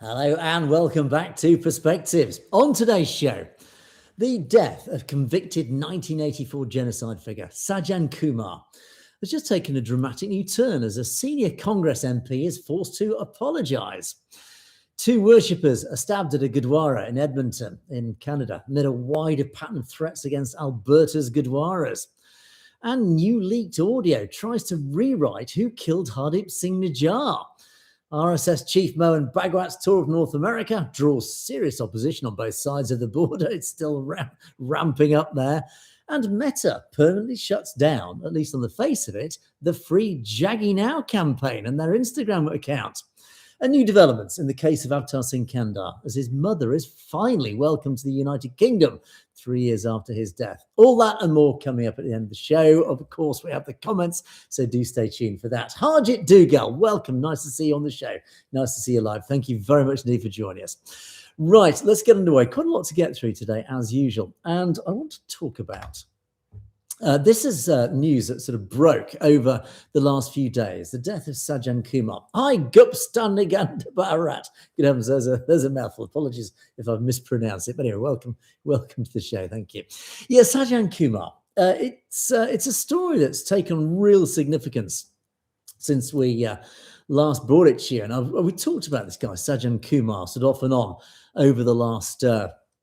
Hello and welcome back to Perspectives. On today's show, the death of convicted 1984 genocide figure Sajjan Kumar has just taken a dramatic new turn as a senior Congress MP is forced to apologise. Two worshippers are stabbed at a Gurdwara in Edmonton in Canada amid a wider pattern of threats against Alberta's Gurdwaras. And new leaked audio tries to rewrite who killed Hardeep Singh Nijjar. RSS Chief Mohan Bhagwat's tour of North America draws serious opposition on both sides of the border. It's still ramping up there. And Meta permanently shuts down, at least on the face of it, the free Jaggi Now campaign and their Instagram account. And new developments in the case of Avtar Singh Kandar as his mother is finally welcomed to the United Kingdom 3 years after his death. All that and more coming up at the end of the show. Of course, we have the comments, so do stay tuned for that. Harjit Dougal, welcome. Nice to see you on the show. Nice to see you live. Thank you very much indeed for joining us. Right, let's get underway. Quite a lot to get through today, as usual. And I want to talk about this is news that sort of broke over the last few days. The death of Sajjan Kumar. Hi, Gupstanigand Bharat. Good heavens, there's a mouthful. Apologies if I've mispronounced it. But anyway, welcome to the show. Thank you. Yeah, Sajjan Kumar. It's a story that's taken real significance since we last brought it to you. And we talked about this guy, Sajjan Kumar, sort of off and on over the last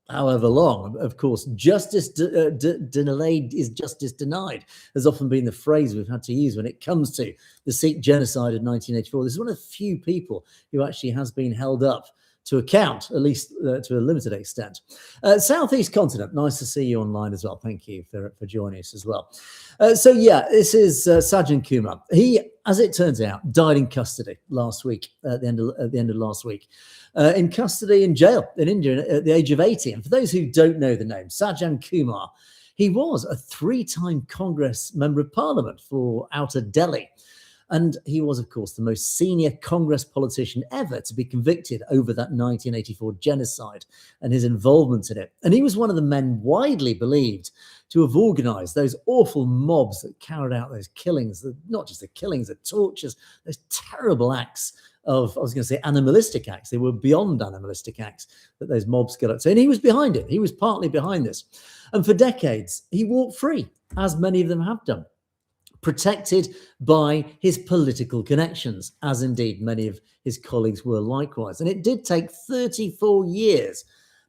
however long. Of course, justice delayed is justice denied has often been the phrase we've had to use when it comes to the Sikh genocide of 1984. This is one of the few people who actually has been held up to account, at least to a limited extent. Southeast Continent, nice to see you online as well. Thank you for joining us as well. This is Sajjan Kumar. He, as it turns out, died in custody last week, at the end of last week. In custody in jail in India at the age of 80. And for those who don't know the name, Sajjan Kumar, he was a 3-time Congress Member of Parliament for Outer Delhi. And he was, of course, the most senior Congress politician ever to be convicted over that 1984 genocide and his involvement in it. And he was one of the men widely believed to have organised those awful mobs that carried out those killings, not just the killings, the tortures, those terrible acts of, I was going to say animalistic acts. They were beyond animalistic acts that those mobs got up to. And he was behind it. He was partly behind this. And for decades, he walked free, as many of them have done, protected by his political connections, as indeed many of his colleagues were likewise. And it did take 34 years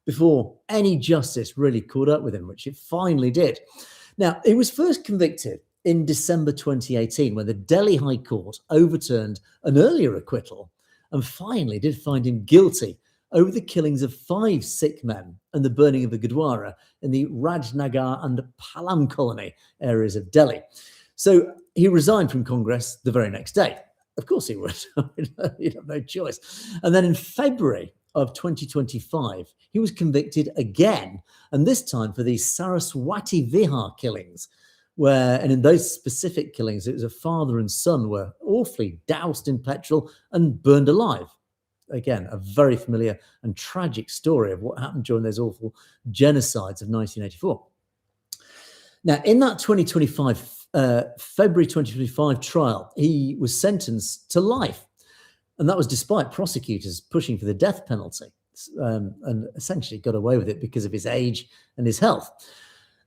before any justice really caught up with him, which it finally did. Now, he was first convicted in December 2018, when the Delhi High Court overturned an earlier acquittal and finally did find him guilty over the killings of 5 Sikh men and the burning of the Gurdwara in the Rajnagar and Palam colony areas of Delhi. So he resigned from Congress the very next day. Of course he would. He'd have no choice. And then in February of 2025, he was convicted again, and this time for the Saraswati Vihar killings, and in those specific killings, it was a father and son were awfully doused in petrol and burned alive. Again, a very familiar and tragic story of what happened during those awful genocides of 1984. Now, in that February 2025 trial, he was sentenced to life. And that was despite prosecutors pushing for the death penalty, and essentially got away with it because of his age and his health.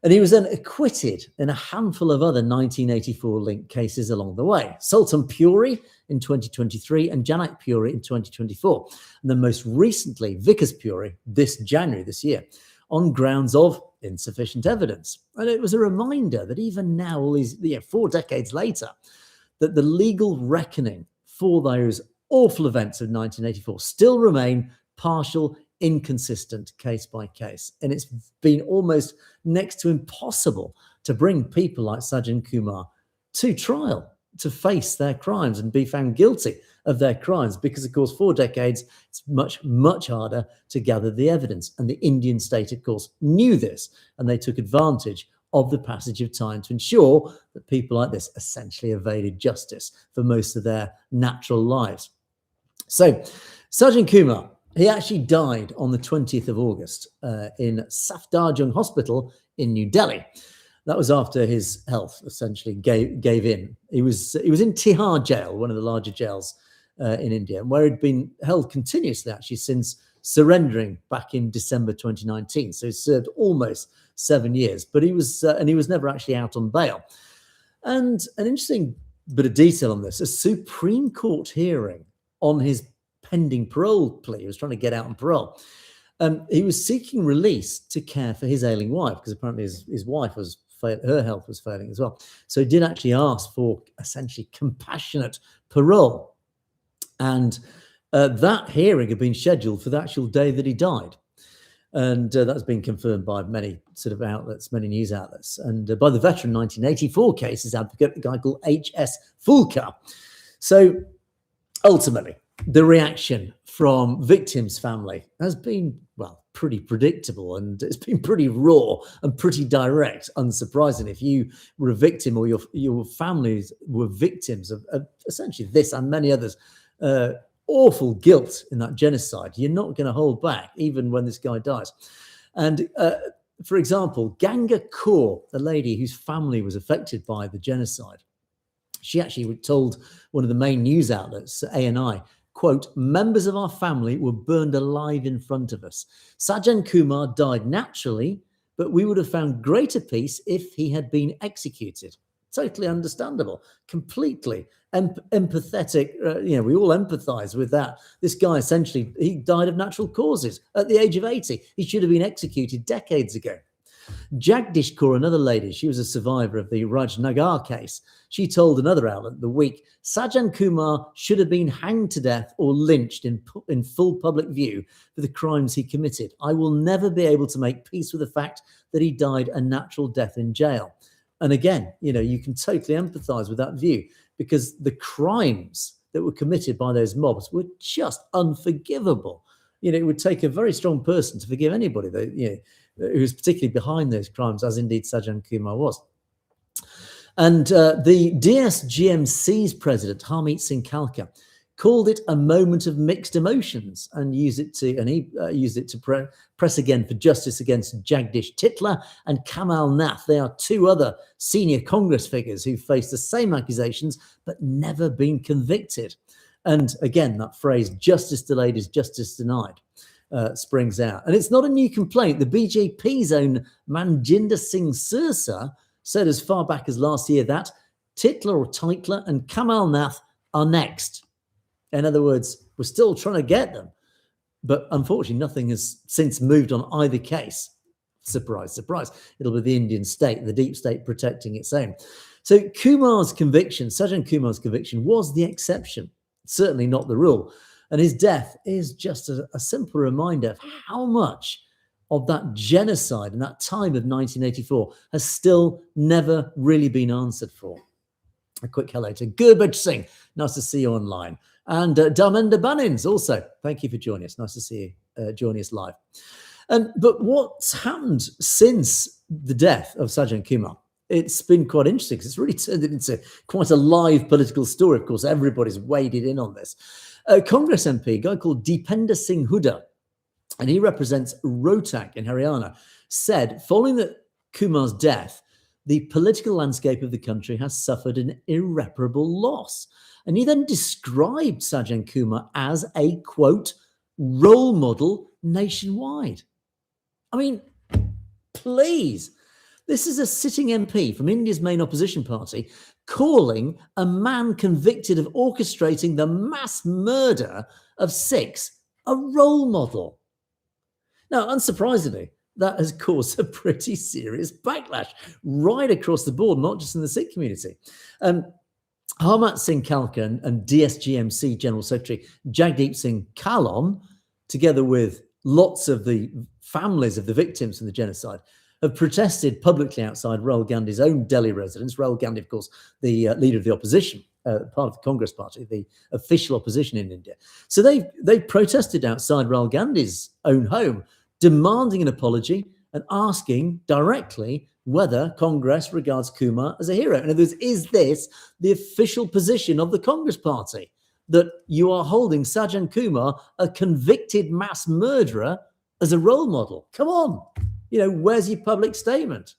And he was then acquitted in a handful of other 1984 linked cases along the way. Sultan Puri in 2023 and Janak Puri in 2024. And then most recently, Vikas Puri this January this year, on grounds of insufficient evidence. And it was a reminder that even now, all these 4 decades later, that the legal reckoning for those awful events of 1984 still remain partial, inconsistent, case by case. And it's been almost next to impossible to bring people like Sajjan Kumar to trial, to face their crimes and be found guilty of their crimes, because of course 4 decades it's much, much harder to gather the evidence. And the Indian state, of course, knew this, and they took advantage of the passage of time to ensure that people like this essentially evaded justice for most of their natural lives. So Sajjan Kumar, he actually died on the 20th of August in Safdarjung Hospital in New Delhi. That was after his health essentially gave in. He was in Tihar jail, one of the larger jails in India, and where he'd been held continuously actually since surrendering back in December 2019. So he served almost 7 years, but he was never actually out on bail. And an interesting bit of detail on this: a Supreme Court hearing on his pending parole plea. He was trying to get out on parole. He was seeking release to care for his ailing wife, because apparently his wife her health was failing as well. So he did actually ask for essentially compassionate parole. And that hearing had been scheduled for the actual day that he died. And that's been confirmed by many sort of outlets, many news outlets, and by the veteran 1984 cases advocate, a guy called H.S. Fulker. So ultimately, the reaction from victims' family has been, well, pretty predictable, and it's been pretty raw and pretty direct, unsurprisingly. If you were a victim, or your families were victims of essentially this and many others, awful guilt in that genocide, you're not going to hold back, even when this guy dies. And for example, Ganga Kaur, the lady whose family was affected by the genocide, she actually told one of the main news outlets, ANI, quote, "Members of our family were burned alive in front of us. Sajjan Kumar died naturally, but we would have found greater peace if he had been executed." Totally understandable, completely empathetic. We all empathize with that. This guy, essentially, he died of natural causes at the age of 80. He should have been executed decades ago. Jagdish Kaur, another lady, she was a survivor of the Rajnagar case. She told another outlet the week, "Sajjan Kumar should have been hanged to death or lynched in full public view for the crimes he committed. I will never be able to make peace with the fact that he died a natural death in jail." And again, you can totally empathize with that view, because the crimes that were committed by those mobs were just unforgivable. It would take a very strong person to forgive anybody that, who's particularly behind those crimes, as indeed Sajjan Kumar was. And the DSGMC's president, Harmeet Singh Kalka, called it a moment of mixed emotions, and he used it to press again for justice against Jagdish Titla and Kamal Nath. They are two other senior Congress figures who faced the same accusations but never been convicted. And again, that phrase, "justice delayed is justice denied," springs out. And it's not a new complaint. The BJP's own Manjinder Singh Sirsa said as far back as last year that Titla and Kamal Nath are next. In other words, we're still trying to get them. But unfortunately, nothing has since moved on either case. Surprise, surprise. It'll be the Indian state, the deep state, protecting its own. So Sajjan Kumar's conviction was the exception, certainly not the rule. And his death is just a simple reminder of how much of that genocide and that time of 1984 has still never really been answered for. A quick hello to Gurbaj Singh. Nice to see you online. And Dharmender Banins also. Thank you for joining us. Nice to see you joining us live. But what's happened since the death of Sajjan Kumar? It's been quite interesting, because it's really turned it into quite a live political story. Of course, everybody's waded in on this. A Congress MP, a guy called Deepinder Singh Hooda, and he represents Rohtak in Haryana, said following Kumar's death, the political landscape of the country has suffered an irreparable loss. And he then described Sajjan Kumar as a, quote, role model nationwide. I mean, please. This is a sitting MP from India's main opposition party calling a man convicted of orchestrating the mass murder of Sikhs a role model. Now, unsurprisingly, that has caused a pretty serious backlash right across the board, not just in the Sikh community. Harmeet Singh Kalka and DSGMC General Secretary Jagdeep Singh Kalon, together with lots of the families of the victims from the genocide, have protested publicly outside Rahul Gandhi's own Delhi residence. Rahul Gandhi, of course, the leader of the opposition, part of the Congress party, the official opposition in India. So they protested outside Rahul Gandhi's own home, demanding an apology and asking directly whether Congress regards Kumar as a hero. In other words, is this the official position of the Congress party, that you are holding Sajjan Kumar, a convicted mass murderer, as a role model? Come on. Where's your public statement?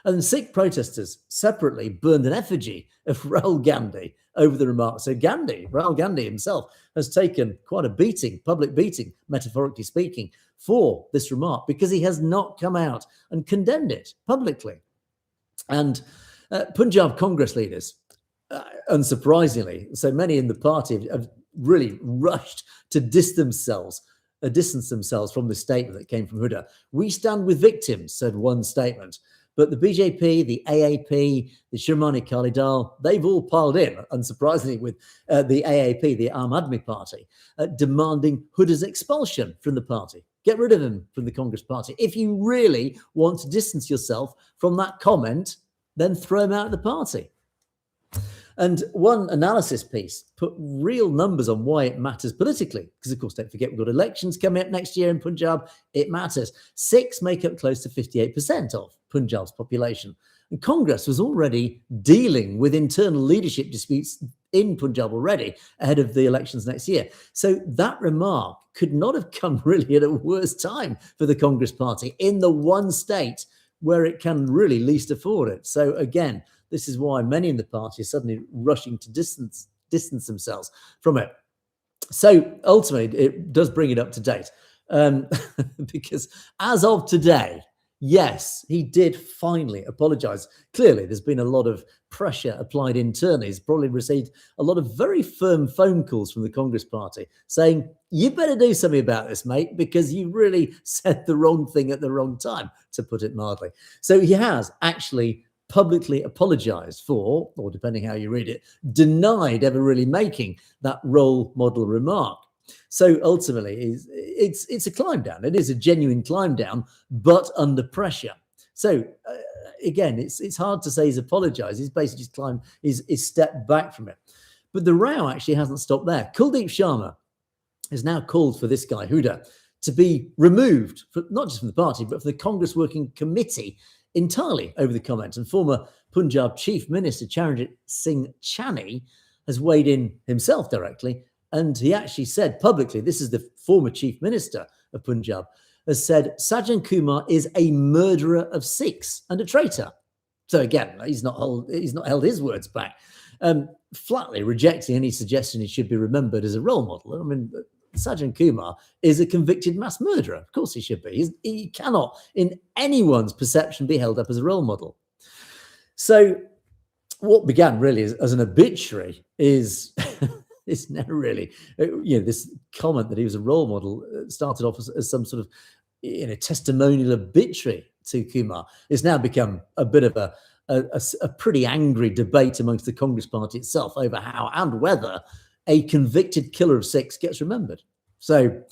And Sikh protesters separately burned an effigy of Rahul Gandhi over the remark. So Rahul Gandhi himself, has taken quite a beating, public beating, metaphorically speaking, for this remark because he has not come out and condemned it publicly. And Punjab Congress leaders, unsurprisingly, so many in the party have really rushed to distance themselves from the statement that came from Huda. We stand with victims, said one statement. But the BJP, the AAP, the Shiromani Akali Dal, they've all piled in, unsurprisingly, with the AAP, the Aam Aadmi Party, demanding Huda's expulsion from the party. Get rid of him from the Congress party. If you really want to distance yourself from that comment, then throw him out of the party. And one analysis piece put real numbers on why it matters politically. Because, of course, don't forget, we've got elections coming up next year in Punjab. It matters. Sikhs make up close to 58% of Punjab's population. And Congress was already dealing with internal leadership disputes in Punjab already ahead of the elections next year. So that remark could not have come really at a worse time for the Congress party in the one state where it can really least afford it. So again, this is why many in the party are suddenly rushing to distance themselves from it. So ultimately, it does bring it up to date. Because as of today, yes, he did finally apologise. Clearly, there's been a lot of pressure applied internally. He's probably received a lot of very firm phone calls from the Congress party saying, you better do something about this, mate, because you really said the wrong thing at the wrong time, to put it mildly. So he has actually publicly apologised for, or depending how you read it, denied ever really making that role model remark. So ultimately, it's a climb down. It is a genuine climb down, but under pressure. So again, it's hard to say he's apologised. He's basically just he's stepped back from it. But the row actually hasn't stopped there. Kuldeep Sharma has now called for this guy, Huda, to be removed, not just from the party, but from the Congress Working Committee entirely over the comments. And former Punjab Chief Minister Charanjit Singh Channy has weighed in himself directly. And he actually said publicly, this is the former Chief Minister of Punjab, has said Sajjan Kumar is a murderer of Sikhs and a traitor. So again, he's not held his words back, flatly rejecting any suggestion he should be remembered as a role model. I mean, Sajjan Kumar is a convicted mass murderer. Of course he should be. He cannot, in anyone's perception, be held up as a role model. So what began really as an obituary is now really, this comment that he was a role model started off as some sort of testimonial obituary to Kumar. It's now become a bit of a pretty angry debate amongst the Congress party itself over how and whether a convicted killer of Sikhs gets remembered. So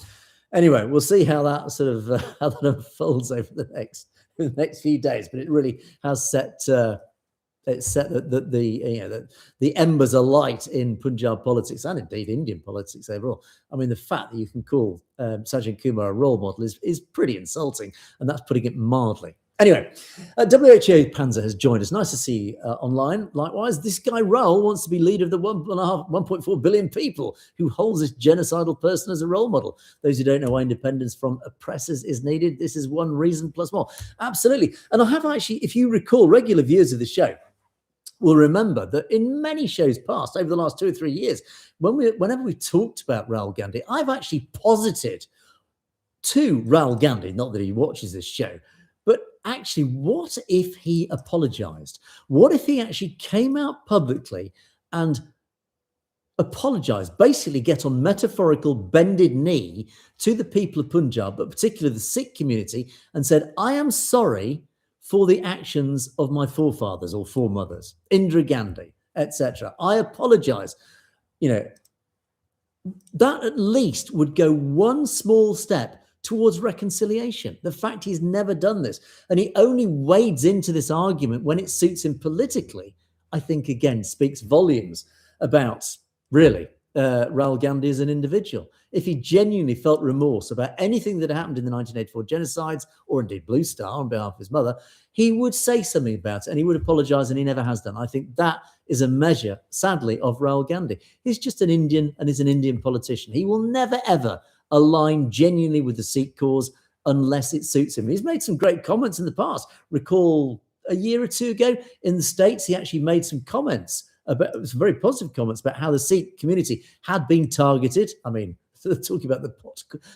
anyway, we'll see how that sort of how that unfolds over the next few days. But it really has set the embers alight in Punjab politics and indeed Indian politics overall. I mean, the fact that you can call Sajjan Kumar a role model is pretty insulting, and that's putting it mildly. Anyway, WHO Panzer has joined us. Nice to see you online. Likewise, this guy Raoul wants to be leader of the 1.4 billion people who holds this genocidal person as a role model. Those who don't know why independence from oppressors is needed, this is one reason plus more. Absolutely. And I have actually, if you recall, regular viewers of the show will remember that in many shows past, over the last 2 or 3 years, whenever we've talked about Rahul Gandhi, I've actually posited to Rahul Gandhi, not that he watches this show, but actually, what if he apologised? What if he actually came out publicly and apologised, basically get on metaphorical bended knee to the people of Punjab, but particularly the Sikh community, and said, I am sorry for the actions of my forefathers or foremothers, Indira Gandhi, etc. I apologise. That at least would go one small step towards reconciliation. The fact he's never done this, and he only wades into this argument when it suits him politically, I think, again, speaks volumes about, really, Rahul Gandhi as an individual. If he genuinely felt remorse about anything that happened in the 1984 genocides, or indeed Blue Star on behalf of his mother, he would say something about it, and he would apologise, and he never has done. I think that is a measure, sadly, of Rahul Gandhi. He's just an Indian, and he's an Indian politician. He will never, ever align genuinely with the Sikh cause unless it suits him. He's made some great comments in the past. Recall a year or two ago in the States, he actually made some comments about some very positive comments about how the Sikh community had been targeted. I mean, talking about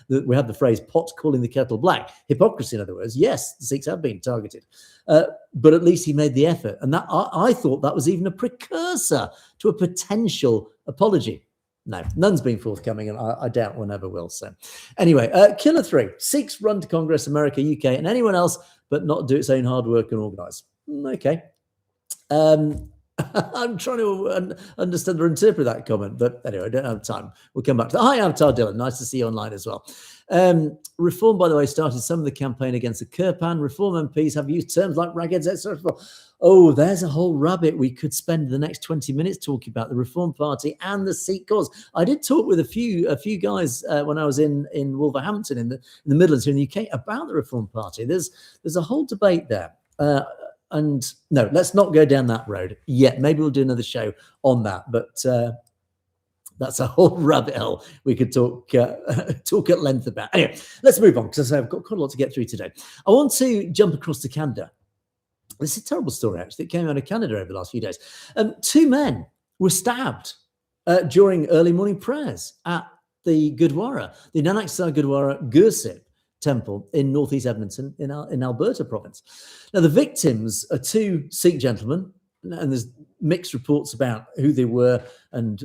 we had the phrase "pot calling the kettle black," hypocrisy, in other words. Yes, the Sikhs have been targeted, but at least he made the effort, and that I thought that was even a precursor to a potential apology. No, none's been forthcoming, and I doubt one ever will. So, anyway, Killer 3: Sikhs run to Congress, America, UK, and anyone else, but not do its own hard work and organise. Okay. I'm trying to understand or interpret that comment, but anyway, I don't have time. We'll come back to that. Hi, Avatar Dylan. Nice to see you online as well. Reform, by the way, started some of the campaign against the Kirpan. Reform MPs have used terms like ragheads, etc. Oh, there's a whole rabbit we could spend the next 20 minutes talking about the Reform Party and the Sikh cause. I did talk with a few guys when I was in Wolverhampton in the Midlands here in the UK about the Reform Party. There's a whole debate there. And no, let's not go down that road yet. Maybe we'll do another show on that, but that's a whole rabbit hole we could talk at length about. Anyway, let's move on, because I've got quite a lot to get through today. I want to jump across to Canada. This is a terrible story, actually. It came out of Canada over the last few days. 2 men were stabbed during early morning prayers at the Gurdwara, the Nanak Sahib Gurdwara Gursip Temple in northeast Edmonton in Alberta province. Now, the victims are 2 Sikh gentlemen, and there's mixed reports about who they were and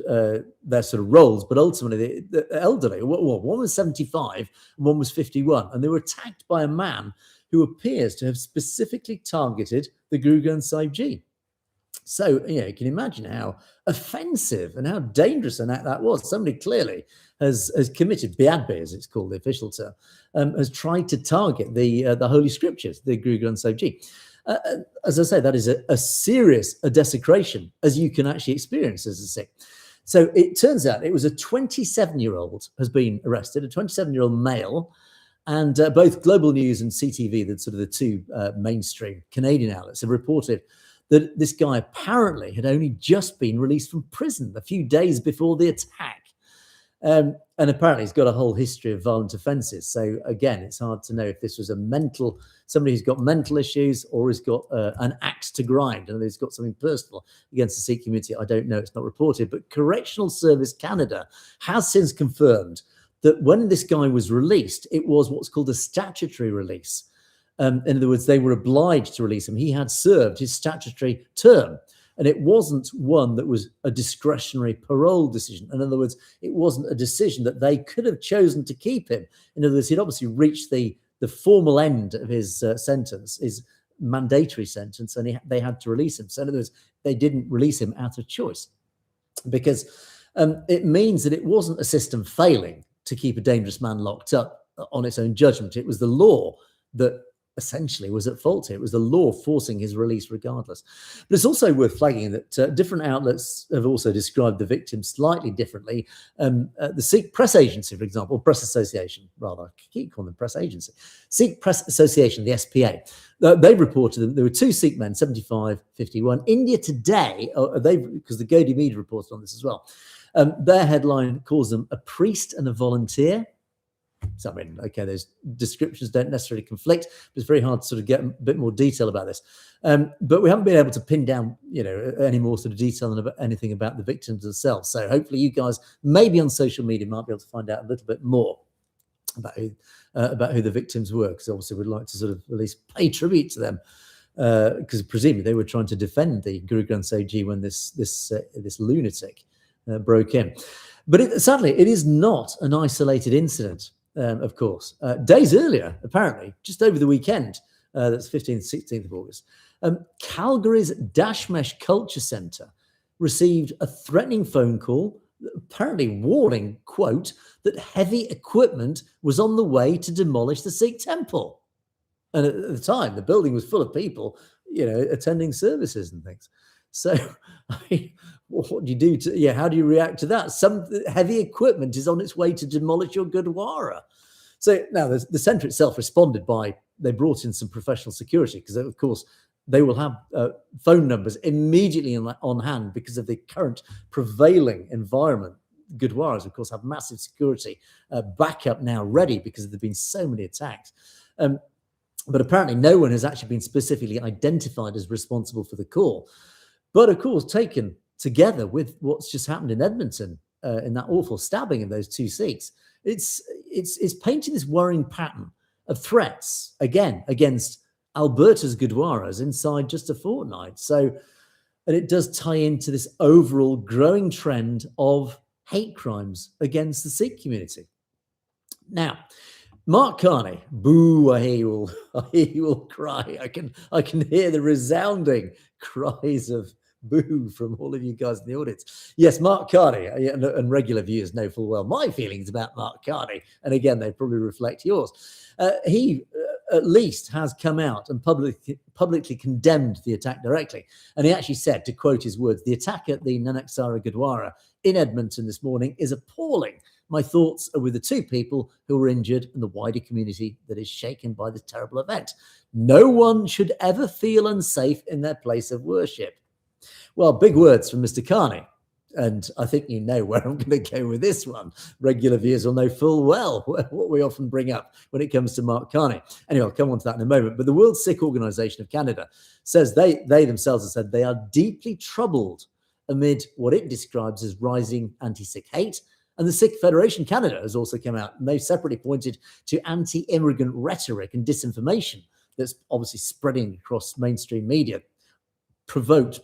their sort of roles, but ultimately the elderly, one was 75 and one was 51, and they were attacked by a man who appears to have specifically targeted the Guru Granth Sahib Ji. So, you can imagine how offensive and how dangerous an act that was. Somebody clearly has committed, Biadbi, as it's called, the official term, has tried to target the Holy Scriptures, the Guru Granth Sahib Ji. As I say, that is a serious desecration, as you can actually experience as a Sikh. So it turns out it was a 27-year-old has been arrested, a 27-year-old male, and both Global News and CTV, that's sort of the 2 mainstream Canadian outlets, have reported that this guy apparently had only just been released from prison a few days before the attack. And apparently he's got a whole history of violent offences. So again, it's hard to know if this was somebody who's got mental issues or has got an axe to grind and he's got something personal against the Sikh community. I don't know, it's not reported. But Correctional Service Canada has since confirmed that when this guy was released, it was what's called a statutory release. In other words, they were obliged to release him. He had served his statutory term, and it wasn't one that was a discretionary parole decision. In other words, it wasn't a decision that they could have chosen to keep him. In other words, he'd obviously reached the formal end of his sentence, his mandatory sentence, and they had to release him. So in other words, they didn't release him out of choice, because it means that it wasn't a system failing to keep a dangerous man locked up on its own judgment. It was the law that essentially was at fault here. It was the law forcing his release regardless. But it's also worth flagging that different outlets have also described the victim slightly differently. The Sikh Press Agency, for example, Press Association, rather, I keep calling them Press Agency. Sikh Press Association, the SPA, they've reported that there were 2 Sikh men, 75, 51. India Today, because the Godi Media reported on this as well, their headline calls them a priest and a volunteer. So, I mean, okay, those descriptions don't necessarily conflict, but it's very hard to sort of get a bit more detail about this. But we haven't been able to pin down, any more sort of detail than anything about the victims themselves. So hopefully you guys, maybe on social media, might be able to find out a little bit more about who the victims were, because obviously we'd like to sort of at least pay tribute to them, because presumably they were trying to defend the Guru Granth Sahib Ji when this lunatic broke in. But sadly, it is not an isolated incident. Of course, days earlier, apparently, just over the weekend, that's 15th, 16th of August, Calgary's Dashmesh Culture Centre received a threatening phone call, apparently warning, quote, that heavy equipment was on the way to demolish the Sikh temple. And at the time, the building was full of people, attending services and things. So, I mean, what do you do how do you react to that? Some heavy equipment is on its way to demolish your Gurdwara. So now the centre itself responded they brought in some professional security, because of course they will have phone numbers immediately on hand because of the current prevailing environment. Gurdwaras, of course, have massive security backup now ready because there have been so many attacks. But apparently no one has actually been specifically identified as responsible for the call. But of course, taken together with what's just happened in Edmonton, in that awful stabbing of those two Sikhs, it's painting this worrying pattern of threats, again, against Alberta's Gurdwaras inside just a fortnight. So, and it does tie into this overall growing trend of hate crimes against the Sikh community. Now, Mark Carney, boo! He will cry. I can hear the resounding cries of boo from all of you guys in the audience. Yes, Mark Carney, and regular viewers know full well my feelings about Mark Carney, and again, they probably reflect yours. He at least has come out and publicly condemned the attack directly, and he actually said, to quote his words, "The attack at the Nanaksara Gurdwara in Edmonton this morning is appalling. My thoughts are with the two people who were injured and the wider community that is shaken by this terrible event. No one should ever feel unsafe in their place of worship." Well, big words from Mr. Carney. And I think you know where I'm going to go with this one. Regular viewers will know full well what we often bring up when it comes to Mark Carney. Anyway, I'll come on to that in a moment. But the World Sikh Organization of Canada says they themselves have said they are deeply troubled amid what it describes as rising anti-Sikh hate. And the Sikh Federation Canada has also come out, and they've separately pointed to anti-immigrant rhetoric and disinformation that's obviously spreading across mainstream media, provoked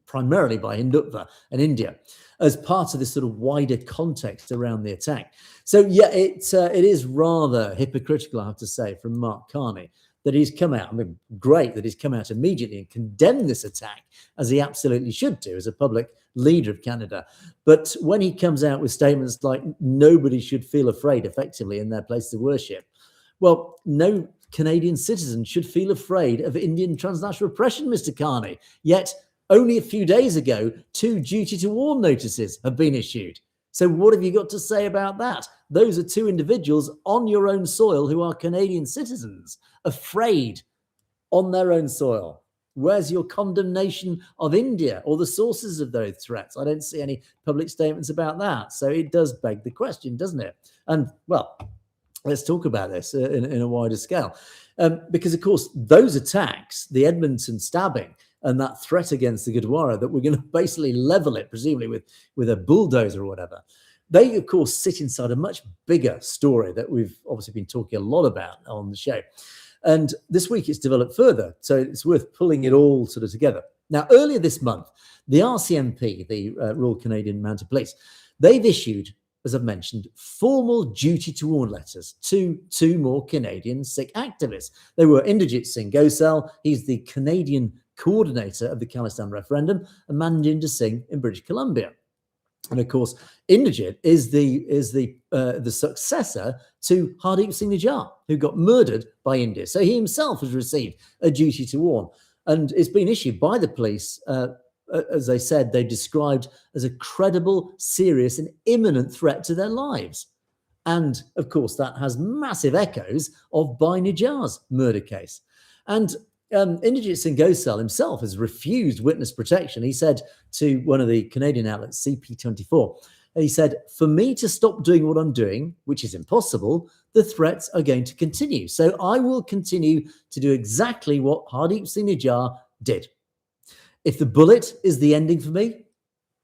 primarily by Hindutva and India, as part of this sort of wider context around the attack. So yeah, it is rather hypocritical, I have to say, from Mark Carney that he's come out. I mean, great that he's come out immediately and condemned this attack, as he absolutely should do as a public leader of Canada. But when he comes out with statements like nobody should feel afraid effectively in their place of worship, well, no Canadian citizen should feel afraid of Indian transnational oppression, Mr. Carney. Yet only a few days ago, 2 duty to warn notices have been issued. So what have you got to say about that? Those are 2 individuals on your own soil who are Canadian citizens, afraid on their own soil. Where's your condemnation of India or the sources of those threats? I don't see any public statements about that. So it does beg the question, doesn't it? And, well, let's talk about this in a wider scale. Because, of course, those attacks, the Edmonton stabbing, and that threat against the Gurdwara that we're going to basically level it, presumably with a bulldozer or whatever, they, of course, sit inside a much bigger story that we've obviously been talking a lot about on the show. And this week it's developed further, so it's worth pulling it all sort of together. Now, earlier this month, the RCMP, the Royal Canadian Mounted Police, they've issued, as I've mentioned, formal duty to warn letters to 2 more Canadian Sikh activists. They were Inderjit Singh Gosal, he's the Canadian coordinator of the Khalistan referendum, and Manjinder Singh in British Columbia. And of course, Inderjit is the successor to Hardeep Singh Nijjar, who got murdered by India. So he himself has received a duty to warn, and it's been issued by the police. As they said, they described as a credible, serious, and imminent threat to their lives. And of course, that has massive echoes of Bhai Nijjar's murder case. And Inderjit Singh Gosal himself has refused witness protection. He said to one of the Canadian outlets, CP24, he said, "For me to stop doing what I'm doing, which is impossible, the threats are going to continue. So I will continue to do exactly what Hardeep Singh Nijjar did. If the bullet is the ending for me,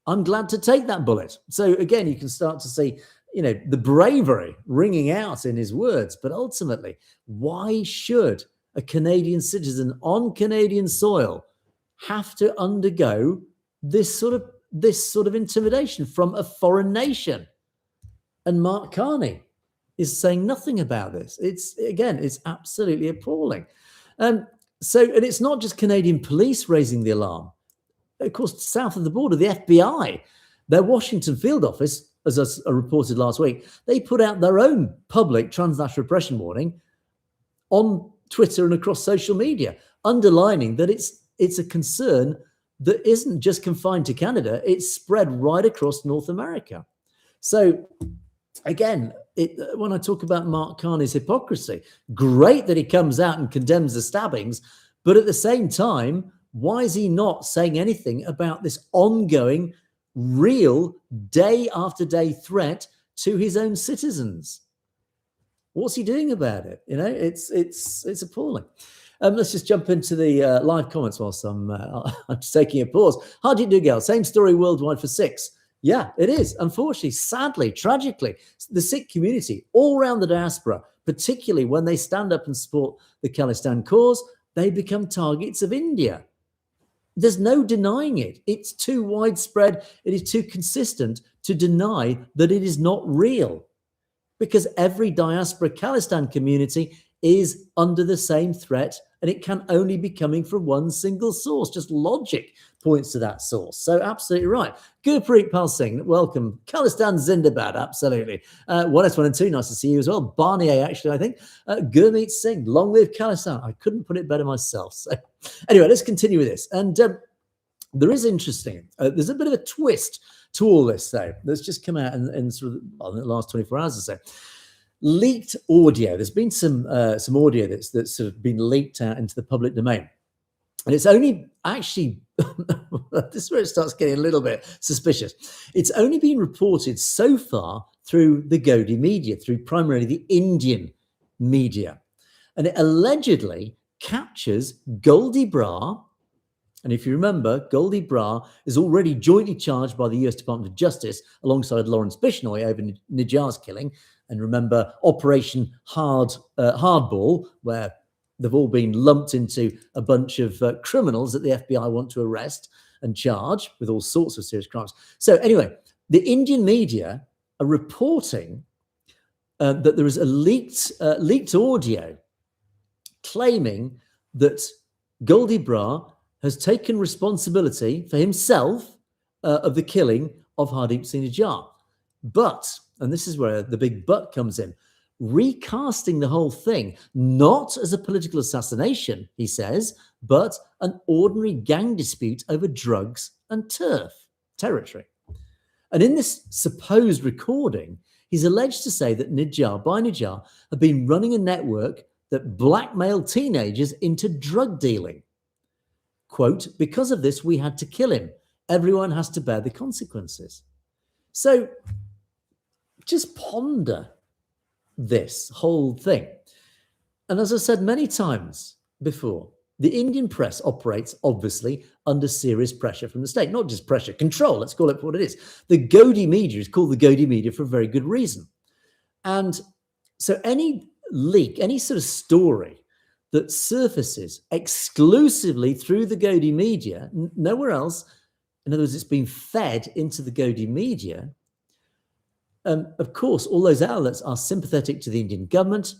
I'm glad to take that bullet." So again, you can start to see, the bravery ringing out in his words. But ultimately, why should a Canadian citizen on Canadian soil have to undergo this sort of intimidation from a foreign nation? And Mark Carney is saying nothing about this. It's absolutely appalling. And it's not just Canadian police raising the alarm. Of course, south of the border, the FBI, their Washington field office, as I reported last week, they put out their own public transnational oppression warning on Twitter and across social media, underlining that it's a concern that isn't just confined to Canada, it's spread right across North America. So again, when I talk about Mark Carney's hypocrisy, great that he comes out and condemns the stabbings, but at the same time, why is he not saying anything about this ongoing, real, day after day threat to his own citizens? What's he doing about it? It's appalling. Let's just jump into the live comments whilst I'm just taking a pause. Harjit Dugal, same story worldwide for Sikhs. Yeah, it is. Unfortunately, sadly, tragically, the Sikh community all around the diaspora, particularly when they stand up and support the Khalistan cause, they become targets of India. There's no denying it. It's too widespread. It is too consistent to deny that it is not real, because every diaspora Khalistan community is under the same threat, and it can only be coming from one single source. Just logic points to that source. So absolutely right. Gurpreet Pal Singh, welcome. Khalistan Zindabad, absolutely. 1S1 and 2, nice to see you as well. Barnier, actually, I think. Gurmeet Singh, long live Khalistan. I couldn't put it better myself. So anyway, let's continue with this. And there is interesting, there's a bit of a twist to all this, though, that's just come out in sort of the last 24 hours or so. Leaked audio. There's been some audio that's sort of been leaked out into the public domain. And it's only actually, this is where it starts getting a little bit suspicious. It's only been reported so far through the Godi media, through primarily the Indian media. And it allegedly captures Goldie Brar. And if you remember, Goldie Brar is already jointly charged by the US Department of Justice alongside Lawrence Bishnoi over Nijar's killing. And remember Operation Hardball, where they've all been lumped into a bunch of criminals that the FBI want to arrest and charge with all sorts of serious crimes. So anyway, the Indian media are reporting that there is a leaked audio claiming that Goldie Brar has taken responsibility for himself of the killing of Hardeep Singh Nijjar. But, and this is where the big but comes in, recasting the whole thing, not as a political assassination, he says, but an ordinary gang dispute over drugs and territory. And in this supposed recording, he's alleged to say that Nijjar had been running a network that blackmailed teenagers into drug dealing. Quote, because of this, we had to kill him. Everyone has to bear the consequences. So just ponder this whole thing. And as I said many times before, the Indian press operates obviously under serious pressure from the state, not just pressure, control, let's call it for what it is. The Godi media is called the Godi media for a very good reason. And so any leak, any sort of story that surfaces exclusively through the Godi media, nowhere else, in other words, it's been fed into the Godi media. Of course, all those outlets are sympathetic to the Indian government,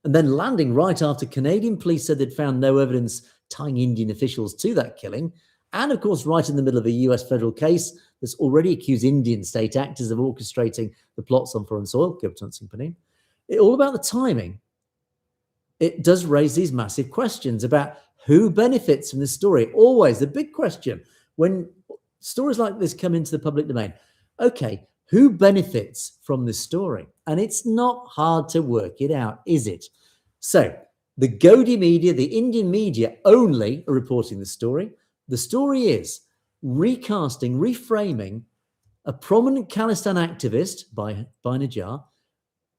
and then landing right after Canadian police said they'd found no evidence tying Indian officials to that killing, and of course, right in the middle of a US federal case that's already accused Indian state actors of orchestrating the plots on foreign soil, all about the timing. It does raise these massive questions about who benefits from this story. Always the big question when stories like this come into the public domain. Okay, who benefits from this story? And it's not hard to work it out, is it? So the Godi media, the Indian media only are reporting the story. The story is recasting, reframing a prominent Khalistan activist by Nijjar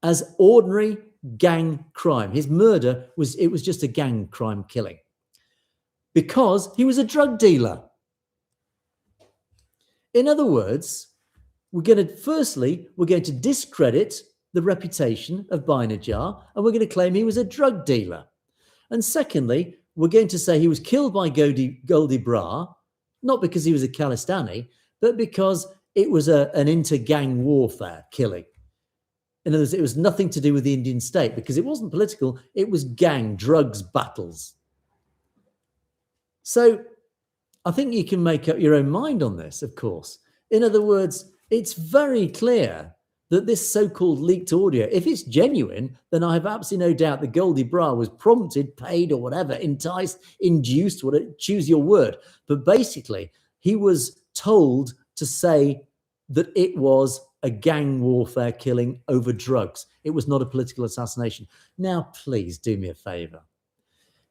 as ordinary gang crime. His murder was just a gang crime killing because he was a drug dealer. In other words, we're going to discredit the reputation of Nijjar, and we're going to claim he was a drug dealer. And secondly, we're going to say he was killed by Goldie Brar, not because he was a Khalistani, but because it was an inter-gang warfare killing. In other words, it was nothing to do with the Indian state because it wasn't political, it was gang, drugs, battles. So I think you can make up your own mind on this, of course. In other words, it's very clear that this so-called leaked audio, if it's genuine, then I have absolutely no doubt that Goldie Brar was prompted, paid or whatever, enticed, induced, whatever, choose your word. But basically, he was told to say that it was a gang warfare killing over drugs. It was not a political assassination. Now, please do me a favor,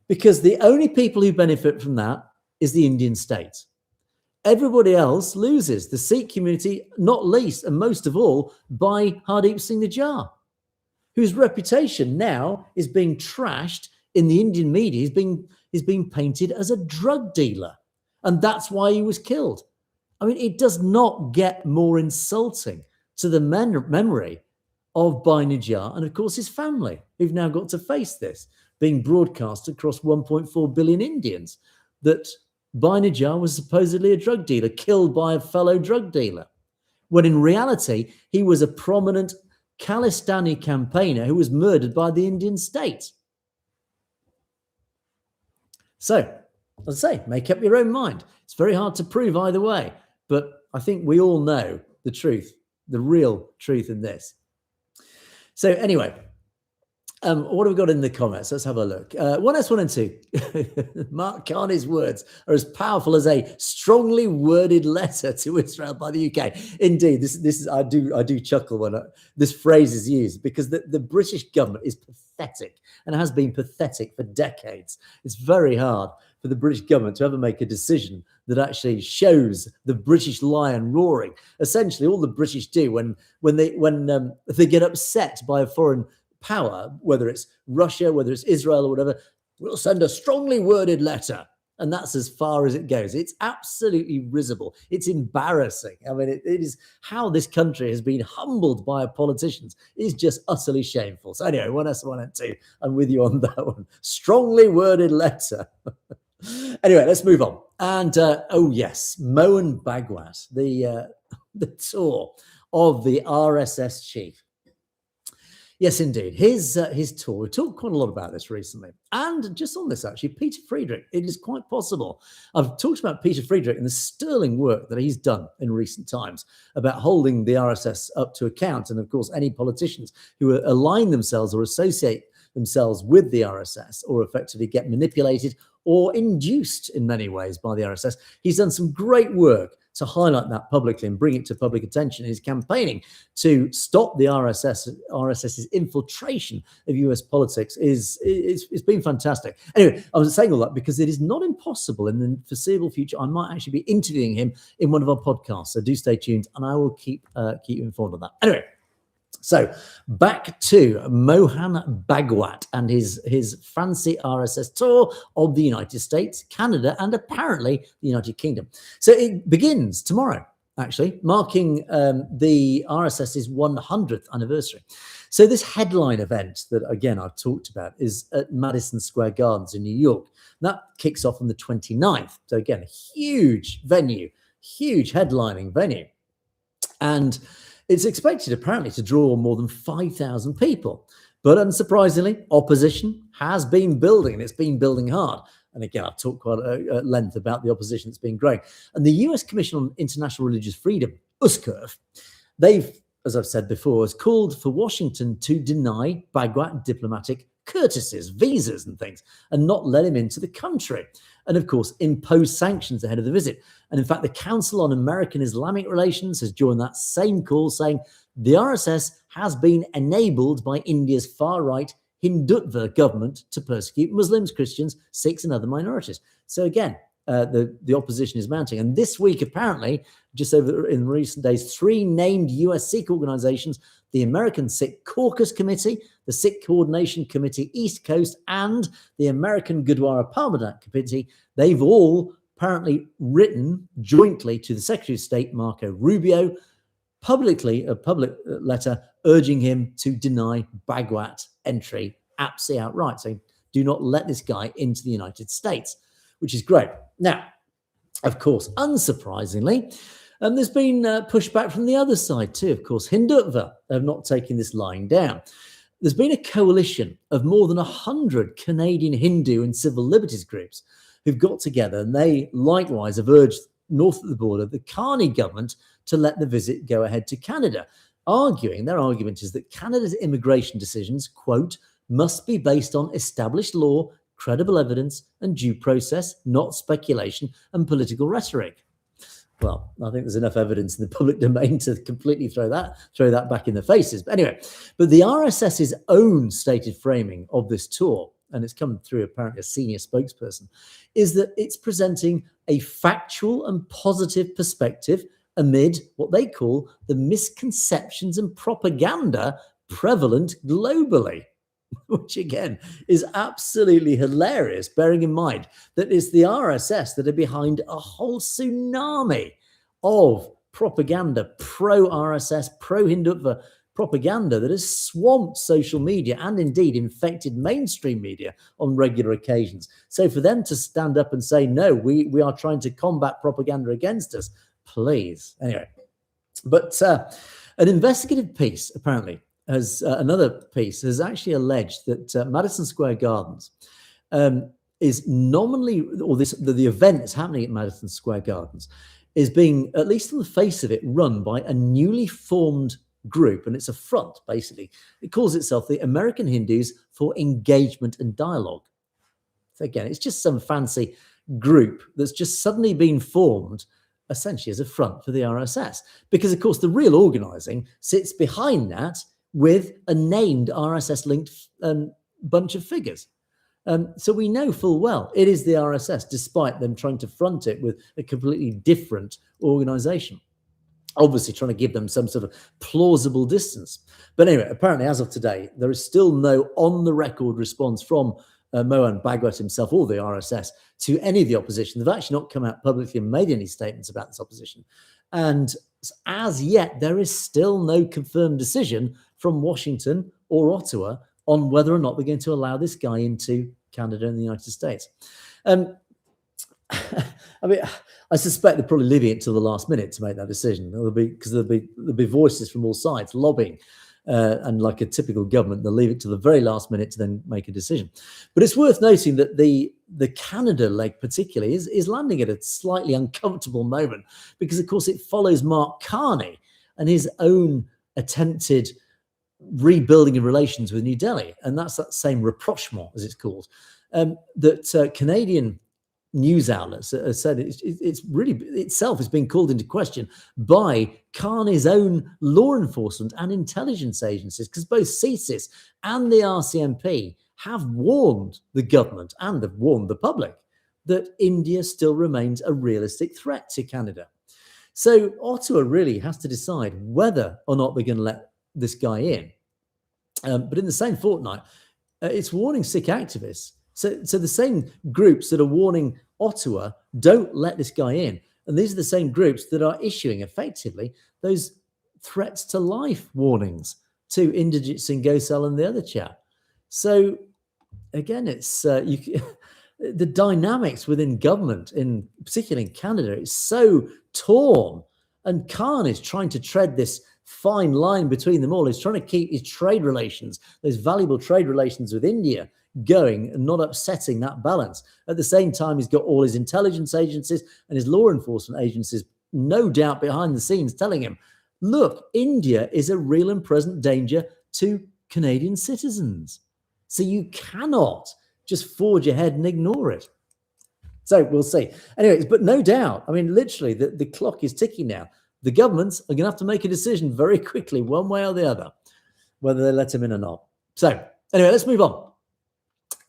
because the only people who benefit from that is the Indian state. Everybody else loses, the Sikh community, not least and most of all by Hardeep Singh Nijjar, whose reputation now is being trashed in the Indian media is being painted as a drug dealer, and that's why he was killed. I mean, it does not get more insulting to the memory of Bainajar and, of course, his family, who've now got to face this, being broadcast across 1.4 billion Indians, that Bainajar was supposedly a drug dealer, killed by a fellow drug dealer, when in reality, he was a prominent Khalistani campaigner who was murdered by the Indian state. So, as I say, make up your own mind. It's very hard to prove either way, but I think we all know the truth, the real truth in this. So anyway, what have we got in the comments? Let's have a look. 1S1 and 2. Mark Carney's words are as powerful as a strongly worded letter to Israel by the UK. Indeed, this is I do chuckle when this phrase is used, because the British government is pathetic and has been pathetic for decades. It's very hard for the British government to ever make a decision that actually shows the British lion roaring. Essentially, all the British do when they get upset by a foreign power, whether it's Russia, whether it's Israel or whatever, we'll send a strongly worded letter. And that's as far as it goes. It's absolutely risible. It's embarrassing. I mean, it is how this country has been humbled by our politicians is just utterly shameful. So anyway, 1S1 and 2, I'm with you on that one. Strongly worded letter. Anyway, let's move on. And oh yes, Mohan Bhagwat, the tour of the RSS chief. Yes, indeed. His tour. We talked quite a lot about this recently. And just on this, actually, Peter Friedrich, it is quite possible. I've talked about Peter Friedrich and the sterling work that he's done in recent times about holding the RSS up to account. And of course, any politicians who align themselves or associate themselves with the RSS or effectively get manipulated or induced in many ways by the RSS. He's done some great work to highlight that publicly and bring it to public attention. He's campaigning to stop the RSS's infiltration of US politics. It's been fantastic. Anyway, I was saying all that because it is not impossible in the foreseeable future. I might actually be interviewing him in one of our podcasts. So do stay tuned and I will keep you informed of that. Anyway, so back to Mohan Bhagwat and his fancy RSS tour of the United States, Canada, and apparently the United Kingdom. So it begins tomorrow, actually, marking the RSS's 100th anniversary. So this headline event that, again, I've talked about is at Madison Square Gardens in New York. That kicks off on the 29th. So again, a huge venue, huge headlining venue. And it's expected apparently to draw more than 5,000 people. But unsurprisingly, opposition has been building, and it's been building hard. And again, I've talked quite at length about the opposition that's been growing. And the US Commission on International Religious Freedom, USCIRF, they've, as I've said before, has called for Washington to deny Bhagwat diplomatic courtesies, visas and things, and not let him into the country. And of course, impose sanctions ahead of the visit. And in fact, the Council on American Islamic Relations has joined that same call, saying the RSS has been enabled by India's far-right Hindutva government to persecute Muslims, Christians, Sikhs, and other minorities. So again, the opposition is mounting. And this week, apparently, just over in recent days, 3 named US Sikh organizations, the American Sikh Caucus Committee, the Sikh Coordination Committee East Coast, and the American Gurdwara Parliament Committee, they've all apparently written jointly to the Secretary of State, Marco Rubio, publicly, a public letter urging him to deny Bhagwat entry absolutely outright, saying, do not let this guy into the United States, which is great. Now, of course, unsurprisingly, there's been pushback from the other side too. Of course, Hindutva have not taken this lying down. There's been a coalition of more than 100 Canadian Hindu and civil liberties groups who've got together, and they likewise have urged north of the border the Carney government to let the visit go ahead to Canada, their argument is that Canada's immigration decisions, quote, must be based on established law, credible evidence, and due process, not speculation and political rhetoric. Well, I think there's enough evidence in the public domain to completely throw that back in their faces. But anyway, but the RSS's own stated framing of this tour, and it's come through apparently a senior spokesperson, is that it's presenting a factual and positive perspective amid what they call the misconceptions and propaganda prevalent globally. which again is absolutely hilarious, bearing in mind that it's the RSS that are behind a whole tsunami of propaganda, pro-RSS, pro-Hindutva propaganda that has swamped social media and indeed infected mainstream media on regular occasions. So for them to stand up and say, no, we are trying to combat propaganda against us, please. Anyway, but an investigative piece apparently another piece has actually alleged that Madison Square Gardens is nominally, or the event that's happening at Madison Square Gardens is being, at least on the face of it, run by a newly formed group, and it's a front, basically. It calls itself the American Hindus for Engagement and Dialogue. So again, it's just some fancy group that's just suddenly been formed essentially as a front for the RSS, because of course the real organizing sits behind that with a named RSS linked bunch of figures. So we know full well it is the RSS, despite them trying to front it with a completely different organization, obviously trying to give them some sort of plausible distance. But anyway, apparently as of today, there is still no on the record response from Mohan Bhagwat himself or the RSS to any of the opposition. They've actually not come out publicly and made any statements about this opposition. And as yet, there is still no confirmed decision from Washington or Ottawa on whether or not they're going to allow this guy into Canada and the United States. I mean, I suspect they're probably leaving it till the last minute to make that decision. There'll be voices from all sides lobbying, and like a typical government, they'll leave it to the very last minute to then make a decision. But it's worth noting that the Canada leg particularly is landing at a slightly uncomfortable moment, because of course it follows Mark Carney and his own attempted rebuilding of relations with New Delhi, and that's that same rapprochement, as it's called, that Canadian news outlets have said it's really itself is being called into question by Carney's own law enforcement and intelligence agencies, because both CSIS and the RCMP have warned the government and have warned the public that India still remains a realistic threat to Canada. So Ottawa really has to decide whether or not they're going to let this guy in. But in the same fortnight, it's warning Sikh activists. So the same groups that are warning Ottawa, don't let this guy in. And these are the same groups that are issuing effectively those threats to life warnings to Inderjit Singh Gosal and the other chap. So again, it's the dynamics within government, particularly in Canada, is so torn. And Khan is trying to tread this fine line between them all. He's trying to keep his trade relations, those valuable trade relations with India, going and not upsetting that balance. At the same time, he's got all his intelligence agencies and his law enforcement agencies, no doubt behind the scenes, telling him, look, India is a real and present danger to Canadian citizens. So you cannot just forge ahead and ignore it. So we'll see. Anyways, but no doubt, I mean, literally, the clock is ticking now. The governments are going to have to make a decision very quickly, one way or the other, whether they let him in or not. So anyway, let's move on.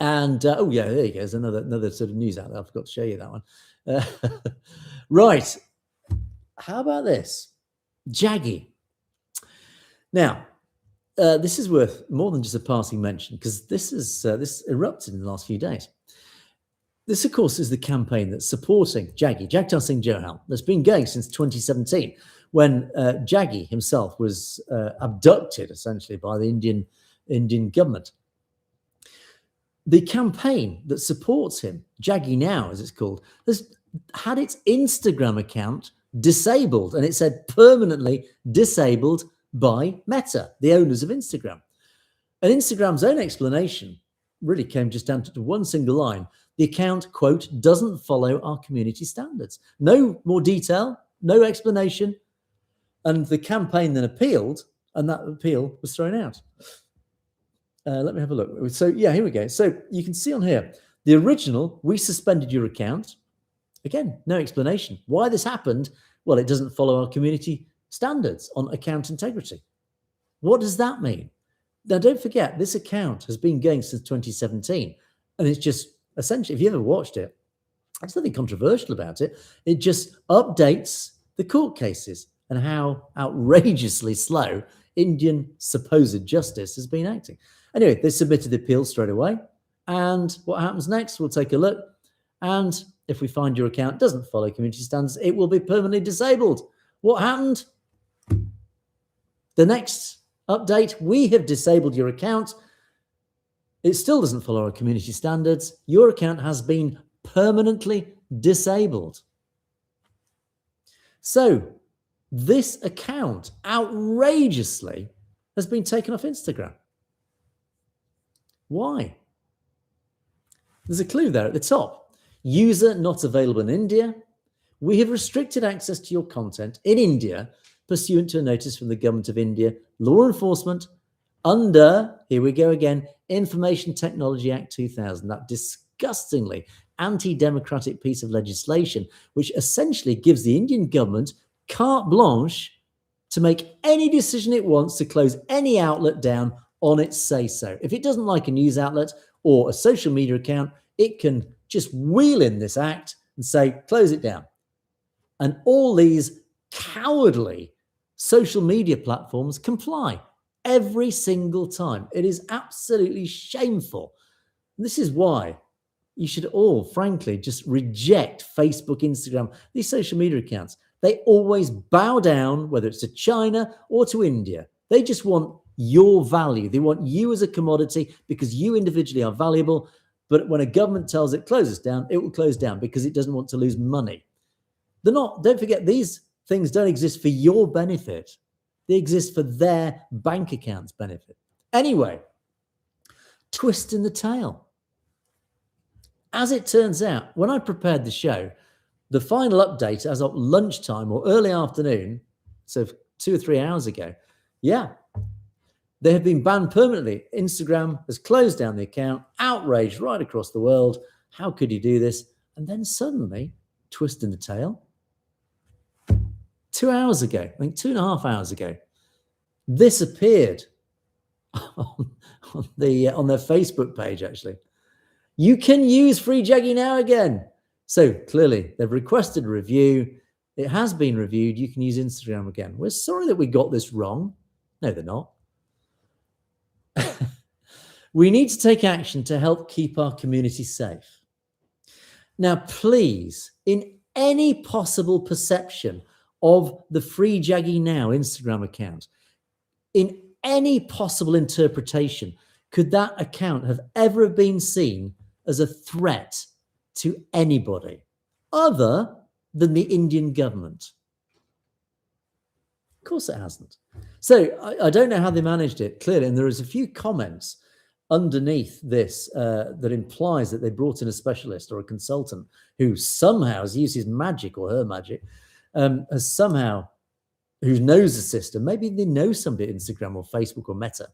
And there you go. There's another sort of news out there. I forgot to show you that one. Right. How about this? Jaggi. Now, this is worth more than just a passing mention, because this erupted in the last few days. This, of course, is the campaign that's supporting Jagtar Singh Johal, that's been going since 2017, when Jaggi himself was abducted, essentially, by the Indian government. The campaign that supports him, Jaggi Now, as it's called, has had its Instagram account disabled, and it said permanently disabled by Meta, the owners of Instagram. And Instagram's own explanation really came just down to one single line. The account, quote, doesn't follow our community standards. No more detail, no explanation. And the campaign then appealed, and that appeal was thrown out. Let me have a look. So, yeah, here we go. So you can see on here, the original, we suspended your account. Again, no explanation. Why this happened? Well, it doesn't follow our community standards on account integrity. What does that mean? Now, don't forget, this account has been going since 2017. And it's just, essentially, if you ever watched it, there's nothing controversial about it. It just updates the court cases and how outrageously slow Indian supposed justice has been acting. Anyway, they submitted the appeal straight away. And what happens next? We'll take a look. And if we find your account doesn't follow community standards, it will be permanently disabled. What happened? The next update, we have disabled your account. It still doesn't follow our community standards. Your account has been permanently disabled. So this account outrageously has been taken off Instagram. Why? There's a clue there at the top. User not available in India. We have restricted access to your content in India pursuant to a notice from the Government of India, law enforcement, under, here we go again, Information Technology Act 2000, that disgustingly anti-democratic piece of legislation, which essentially gives the Indian government carte blanche to make any decision it wants to close any outlet down on its say-so. If it doesn't like a news outlet or a social media account, it can just wheel in this act and say, close it down. And all these cowardly social media platforms comply every single time. It is absolutely shameful. And this is why you should all, frankly, just reject Facebook, Instagram, these social media accounts. They always bow down, whether it's to China or to India. They just want your value. They want you as a commodity because you individually are valuable. But when a government tells it closes down, it will close down because it doesn't want to lose money. Don't forget, these things don't exist for your benefit. They exist for their bank account's benefit. Anyway, twist in the tail. As it turns out, when I prepared the show, the final update as of lunchtime or early afternoon, so 2 or 3 hours ago, they have been banned permanently. Instagram has closed down the account, outrage right across the world. How could you do this? And then suddenly, twist in the tail. 2 hours ago, I think 2.5 hours ago, this appeared on their Facebook page, actually. You can use Free Jaggy now again. So clearly, they've requested a review. It has been reviewed. You can use Instagram again. We're sorry that we got this wrong. No, they're not. We need to take action to help keep our community safe. Now, please, in any possible perception of the Free Jaggy Now Instagram account, in any possible interpretation, could that account have ever been seen as a threat to anybody other than the Indian government? Of course it hasn't. So I don't know how they managed it, clearly, and there is a few comments underneath this that implies that they brought in a specialist or a consultant who somehow has used his magic or her magic, has somehow, who knows the system, maybe they know somebody at Instagram or Facebook or Meta,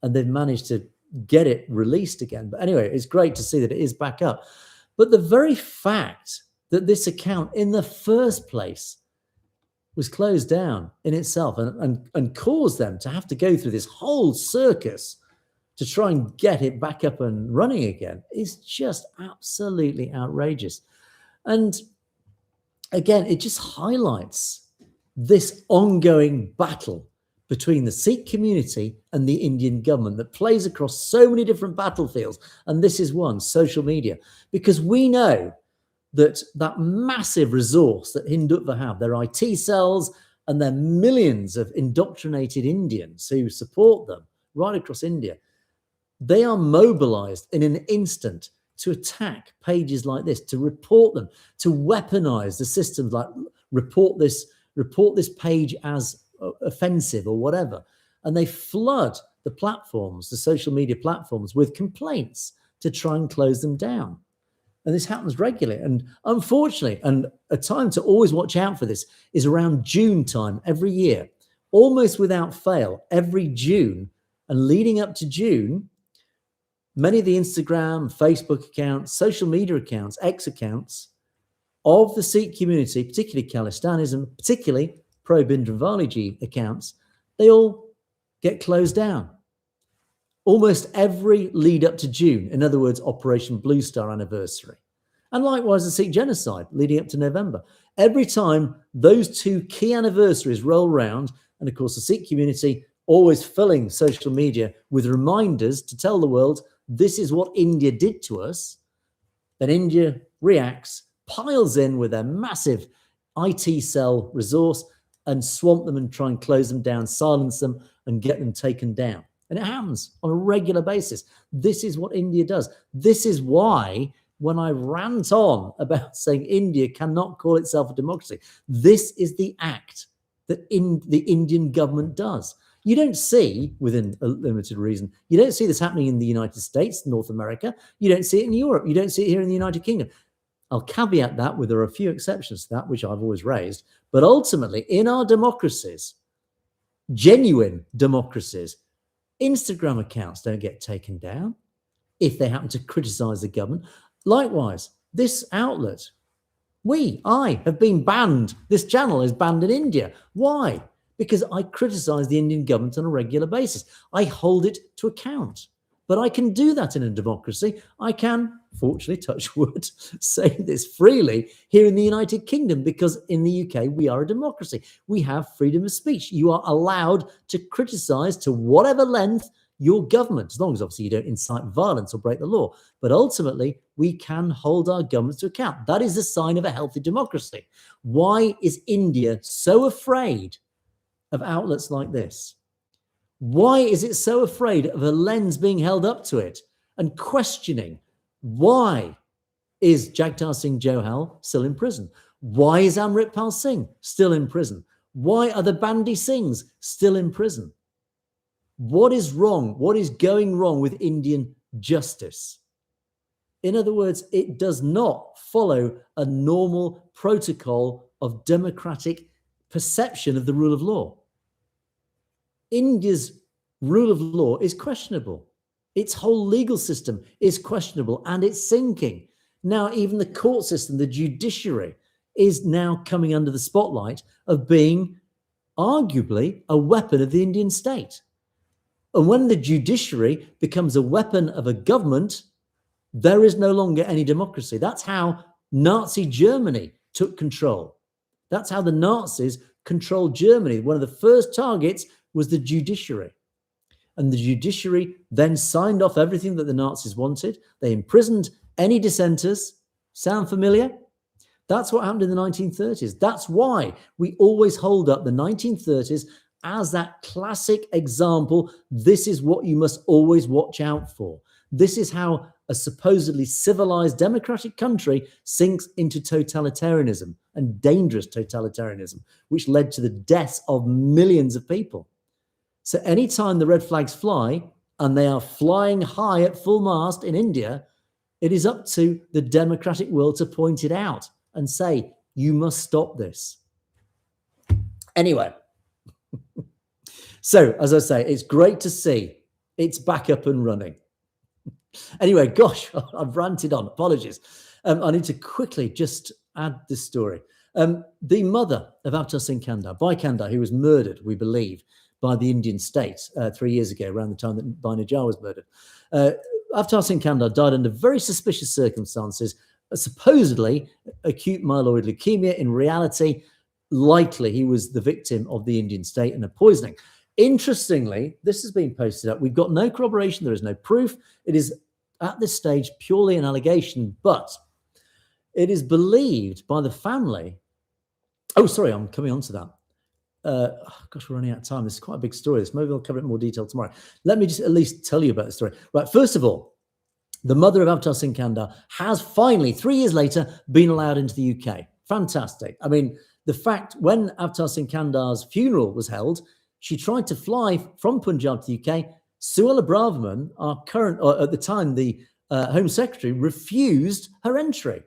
and they've managed to get it released again. But anyway, it's great to see that it is back up. But the very fact that this account in the first place was closed down in itself and caused them to have to go through this whole circus to try and get it back up and running again is just absolutely outrageous. And again, it just highlights this ongoing battle between the Sikh community and the Indian government that plays across so many different battlefields. And this is one, social media, because we know that massive resource that Hindutva have, their IT cells and their millions of indoctrinated Indians who support them right across India, they are mobilized in an instant to attack pages like this, to report them, to weaponize the systems like report this page as offensive or whatever. And they flood the platforms, the social media platforms, with complaints to try and close them down. And this happens regularly. And unfortunately, and a time to always watch out for this is around June time every year, almost without fail, every June and leading up to June, many of the Instagram, Facebook accounts, social media accounts, X accounts of the Sikh community, particularly Khalistanism, particularly pro-Bhindranwale accounts, they all get closed down. Almost every lead up to June, in other words, Operation Blue Star anniversary. And likewise, the Sikh genocide leading up to November. Every time those two key anniversaries roll round, and of course, the Sikh community always filling social media with reminders to tell the world this is what India did to us, then India reacts, piles in with their massive IT cell resource and swamp them and try and close them down, silence them and get them taken down. And it happens on a regular basis. This is what India does. This is why when I rant on about saying India cannot call itself a democracy, this is the act that the Indian government does. You don't see, within a limited reason, you don't see this happening in the United States, North America. You don't see it in Europe. You don't see it here in the United Kingdom. I'll caveat that with there are a few exceptions to that, which I've always raised. But ultimately, in our democracies, genuine democracies, Instagram accounts don't get taken down if they happen to criticize the government. Likewise, this outlet, I have been banned. This channel is banned in India. Why? Because I criticize the Indian government on a regular basis. I hold it to account. But I can do that in a democracy. I can, fortunately, touch wood, say this freely here in the United Kingdom, because in the UK, we are a democracy. We have freedom of speech. You are allowed to criticize to whatever length your government, as long as obviously you don't incite violence or break the law. But ultimately, we can hold our governments to account. That is a sign of a healthy democracy. Why is India so afraid of outlets like this? Why is it so afraid of a lens being held up to it and questioning why is Jagtar Singh Johal still in prison? Why is Amritpal Singh still in prison? Why are the Bandi Singhs still in prison? What is wrong? What is going wrong with Indian justice? In other words, it does not follow a normal protocol of democratic perception of the rule of law. India's rule of law is questionable. Its whole legal system is questionable and it's sinking. Now, even the court system, the judiciary, is now coming under the spotlight of being arguably a weapon of the Indian state. And when the judiciary becomes a weapon of a government, there is no longer any democracy. That's how Nazi Germany took control. That's how the Nazis controlled Germany. One of the first targets was the judiciary. And the judiciary then signed off everything that the Nazis wanted. They imprisoned any dissenters. Sound familiar? That's what happened in the 1930s. That's why we always hold up the 1930s as that classic example. This is what you must always watch out for. This is how a supposedly civilized democratic country sinks into totalitarianism, and dangerous totalitarianism, which led to the deaths of millions of people. So anytime the red flags fly, and they are flying high at full mast in India, it is up to the democratic world to point it out and say, you must stop this. Anyway, so as I say, it's great to see it's back up and running. Anyway, gosh, I've ranted on. Apologies. I need to quickly just add this story. The mother of Avtar Singh Bhai Kanda, who was murdered, we believe, by the Indian state 3 years ago, around the time that Bhai Najjar was murdered. Avtar Singh Kanda died under very suspicious circumstances, supposedly acute myeloid leukemia. In reality, likely he was the victim of the Indian state and a poisoning. Interestingly, this has been posted up. We've got no corroboration. There is no proof. It is at this stage purely an allegation, but it is believed by the family. Oh, sorry, I'm coming on to that. Gosh, we're running out of time. This is quite a big story. Maybe I'll cover it in more detail tomorrow. Let me just at least tell you about the story. Right, first of all, the mother of Avtar Singh Kanda has finally, 3 years later, been allowed into the UK. Fantastic. I mean, the fact when Avtar Singh Kanda's funeral was held, she tried to fly from Punjab to the UK. Suella Braverman, our current, or at the time, the Home Secretary, refused her entry.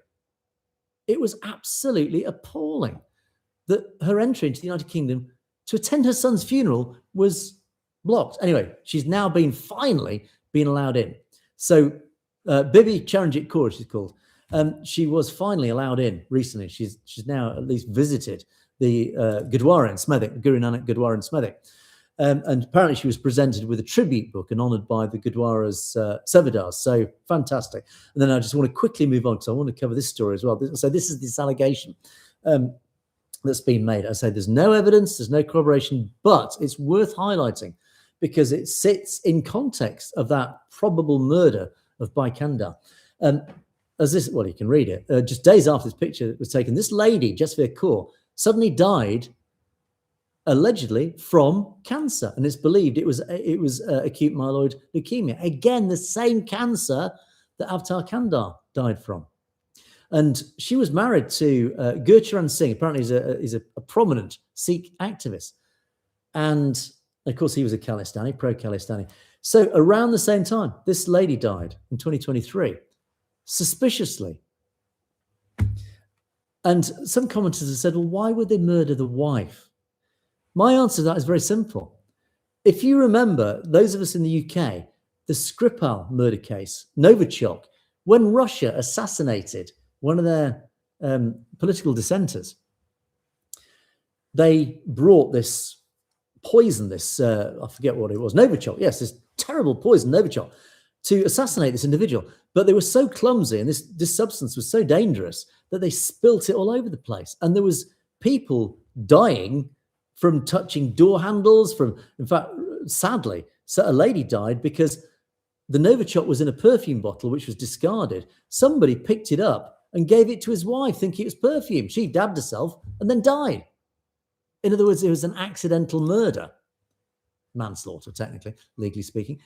It was absolutely appalling that her entry into the United Kingdom to attend her son's funeral was blocked. Anyway, she's now finally been allowed in. So Bibi Charanjit Kaur, she's called. She was finally allowed in recently. She's now at least visited the Gurdwara in Smethwick, Guru Nanak Gurdwara in Smethwick. And apparently she was presented with a tribute book and honoured by the Gurdwara's Sevadars. So fantastic. And then I just want to quickly move on because I want to cover this story as well. So this is this allegation that's been made. I say there's no evidence, there's no corroboration, but it's worth highlighting because it sits in context of that probable murder of Baikandar. As this, well, you can read it. Just days after this picture was taken, this lady, Jasvir Kaur, suddenly died, allegedly from cancer, and it's believed it was acute myeloid leukemia. Again, the same cancer that Avtar Kandar died from. And she was married to Gurcharan Singh. Apparently, he's a prominent Sikh activist, and of course, he was a Khalistani, pro-Khalistani. So around the same time, this lady died in 2023, suspiciously. And some commenters have said, well, why would they murder the wife? My answer to that is very simple. If you remember, those of us in the UK, the Skripal murder case, Novichok, when Russia assassinated one of their political dissenters, they brought this poison, I forget what it was, Novichok, yes, this terrible poison, Novichok, to assassinate this individual. But they were so clumsy, and this substance was so dangerous that they spilt it all over the place. And there was people dying from touching door handles, in fact, sadly, so a lady died because the Novichok was in a perfume bottle, which was discarded. Somebody picked it up and gave it to his wife, thinking it was perfume. She dabbed herself and then died. In other words, it was an accidental murder. Manslaughter, technically, legally speaking.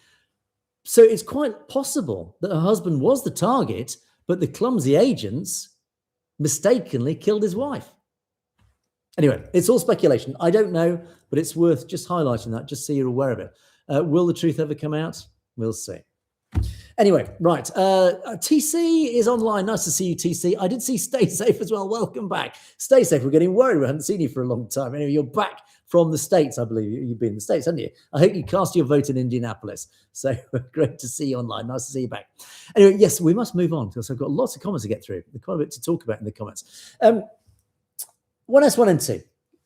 So it's quite possible that her husband was the target, but the clumsy agents mistakenly killed his wife. Anyway, it's all speculation. I don't know, but it's worth just highlighting that, just so you're aware of it. Will the truth ever come out? We'll see. Anyway, right. TC is online. Nice to see you, TC. I did see Stay Safe as well. Welcome back. Stay Safe. We're getting worried. We haven't seen you for a long time. Anyway, you're back from the States, I believe. You've been in the States, haven't you? I hope you cast your vote in Indianapolis. So great to see you online. Nice to see you back. Anyway, yes, we must move on because I've got lots of comments to get through. There's quite a bit to talk about in the comments. 1S1 and 2.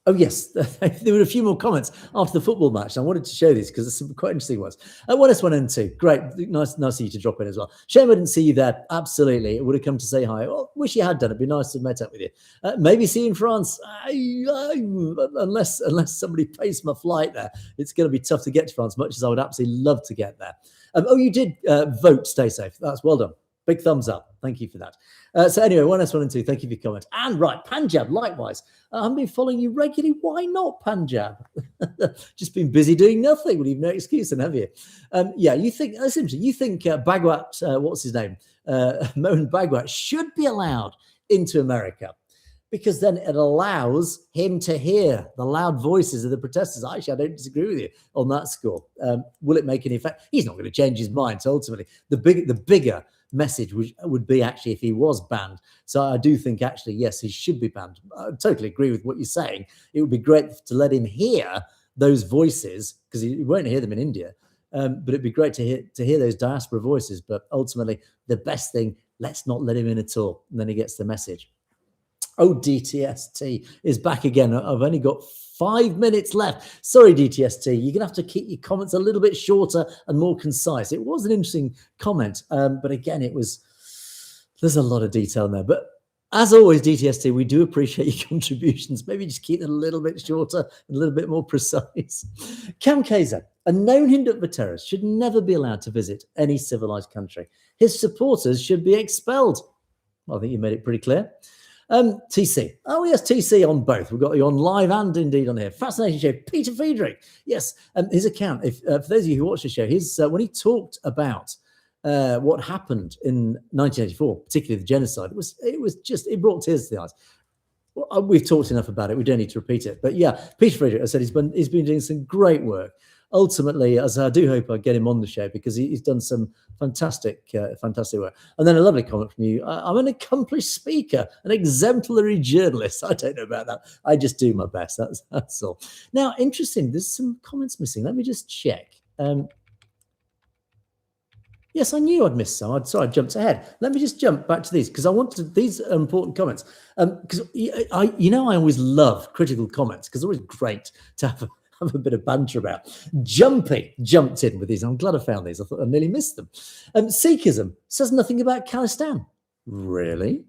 Oh, yes, there were a few more comments after the football match. I wanted to show these because there's some quite interesting ones. 1S1 and 2. Great. Nice of you to drop in as well. Shame I didn't see you there. Absolutely. I would have come to say hi. Well, wish you had done. It'd be nice to have met up with you. Maybe see you in France. Unless somebody pays my flight there, it's going to be tough to get to France, much as I would absolutely love to get there. You did vote. Stay safe. That's well done. Big thumbs up. Thank you for that. So anyway, 1S1 and 2, thank you for your comment. And right, Punjab, likewise. I've been following you regularly. Why not, Punjab? Just been busy doing nothing. Well, you've no excuse then, have you? Yeah, you think, that's interesting. You think Bhagwat, what's his name? Mohan Bhagwat should be allowed into America because then it allows him to hear the loud voices of the protesters. Actually, I don't disagree with you on that score. Will it make any effect? He's not going to change his mind. So ultimately, the bigger message would be actually if he was banned. So I do think actually, yes, he should be banned. I totally agree with what you're saying. It would be great to let him hear those voices because he won't hear them in India. But it'd be great to hear those diaspora voices. But ultimately, the best thing, let's not let him in at all. And then he gets the message. Oh, DTST is back again. I've only got 5 minutes left. Sorry, DTST. You're going to have to keep your comments a little bit shorter and more concise. It was an interesting comment. But again, there's a lot of detail in there. But as always, DTST, we do appreciate your contributions. Maybe just keep them a little bit shorter and a little bit more precise. Cam Kaiser, a known Hindutva terrorist, should never be allowed to visit any civilized country. His supporters should be expelled. Well, I think you made it pretty clear. TC. Oh, yes, TC on both. We've got you on live and indeed on here. Fascinating show. Peter Friedrich. Yes, his account, for those of you who watch the show, when he talked about what happened in 1984, particularly the genocide, it brought tears to the eyes. Well, we've talked enough about it. We don't need to repeat it. But yeah, Peter Friedrich, I said, he's been doing some great work. Ultimately, as I do hope I get him on the show because he's done some fantastic work. And then a lovely comment from you. I'm an accomplished speaker, an exemplary journalist. I don't know about that. I just do my best. That's all. Now, interesting. There's some comments missing. Let me just check. Yes, I knew I'd missed some. Sorry, I jumped ahead. Let me just jump back to these because I wanted these are important comments. Because I always love critical comments because it's always great to have a bit of banter about. Jumpy jumped in with these. I'm glad I found these. I thought I nearly missed them. Sikhism says nothing about Khalistan. Really?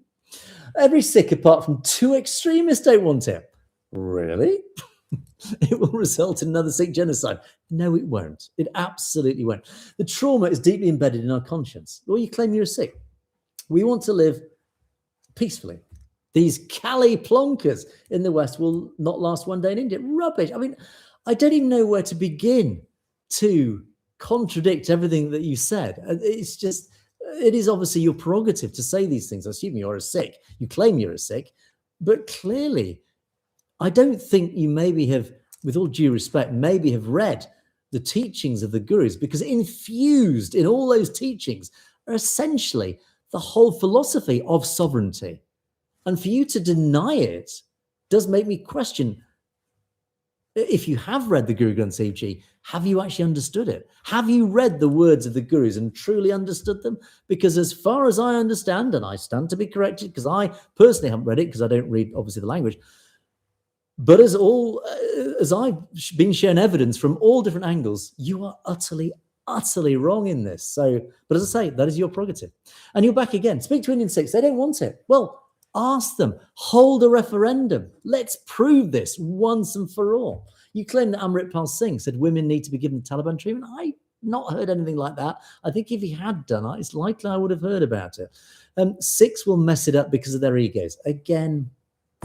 Every Sikh apart from two extremists don't want it. Really? it will result in another Sikh genocide. No, it won't. It absolutely won't. The trauma is deeply embedded in our conscience. Well, you claim you're a Sikh. We want to live peacefully. These Kali plonkers in the West will not last one day in India. Rubbish. I mean, I don't even know where to begin to contradict everything that you said. It's just, it is obviously your prerogative to say these things. I assume you're a Sikh. You claim you're a Sikh, but clearly, I don't think you maybe have, with all due respect, maybe have read the teachings of the gurus, because infused in all those teachings are essentially the whole philosophy of sovereignty. And for you to deny it does make me question, if you have read the Guru Granth Sahib Ji, have you actually understood it? Have you read the words of the gurus and truly understood them? Because as far as I understand, and I stand to be corrected because I personally haven't read it because I don't read, obviously, the language, but as I've been shown evidence from all different angles, you are utterly wrong in this. So, but as I say, that is your prerogative. And you're back again. Speak to Indian Sikhs. They don't want it. Well, ask them. Hold a referendum. Let's prove this once and for all. You claim that Amritpal Singh said women need to be given the Taliban treatment. I've not heard anything like that. I think if he had done it, it's likely I would have heard about it. Sikhs will mess it up because of their egos. Again,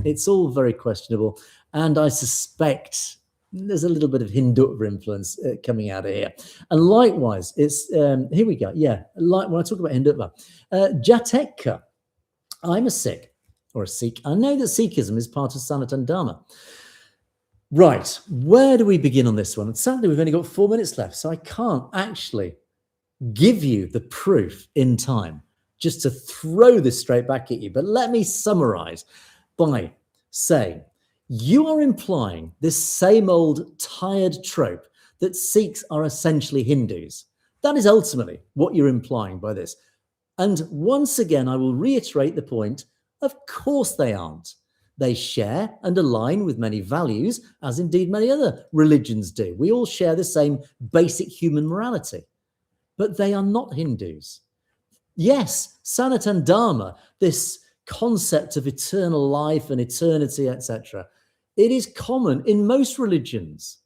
it's all very questionable. And I suspect there's a little bit of Hindutva influence coming out of here. And likewise, it's, here we go. Yeah, like when I talk about Hindutva, Jatetka, I'm a Sikh or a Sikh. I know that Sikhism is part of Sanatan Dharma. Right, where do we begin on this one? And sadly, we've only got 4 minutes left, so I can't actually give you the proof in time just to throw this straight back at you. But let me summarize by saying, you are implying this same old tired trope that Sikhs are essentially Hindus. That is ultimately what you're implying by this. And once again, I will reiterate the point, of course they aren't. They share and align with many values, as indeed many other religions do. We all share the same basic human morality, but they are not Hindus. Yes, Sanatan Dharma, this concept of eternal life and eternity, etc., it is common in most religions.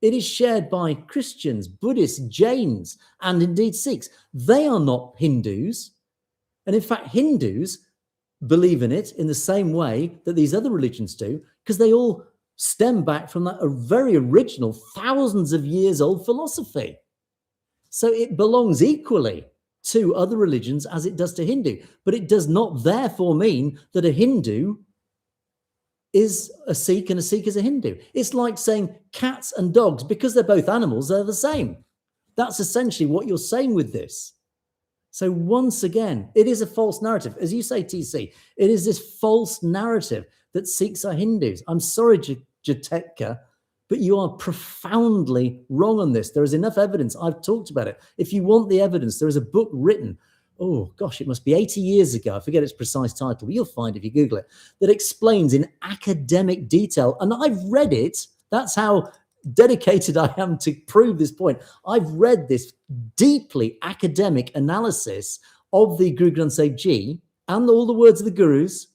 It is shared by Christians, Buddhists, Jains, and indeed Sikhs. They are not Hindus. And in fact, Hindus believe in it in the same way that these other religions do, because they all stem back from that very original, thousands of years old philosophy. So it belongs equally to other religions as it does to Hindu. But it does not therefore mean that a Hindu is a Sikh and a Sikh is a Hindu. It's like saying cats and dogs, because they're both animals, they're the same. That's essentially what you're saying with this. So once again, it is a false narrative. As you say, TC, it is this false narrative that Sikhs are Hindus. I'm sorry, Jatetka, but you are profoundly wrong on this. There is enough evidence. I've talked about it. If you want the evidence, there is a book written, oh gosh, it must be 80 years ago, I forget its precise title, but you'll find if you Google it, that explains in academic detail, and I've read it, that's how dedicated I am to prove this point. I've read this deeply academic analysis of the Guru Granth Sahib Ji and all the words of the gurus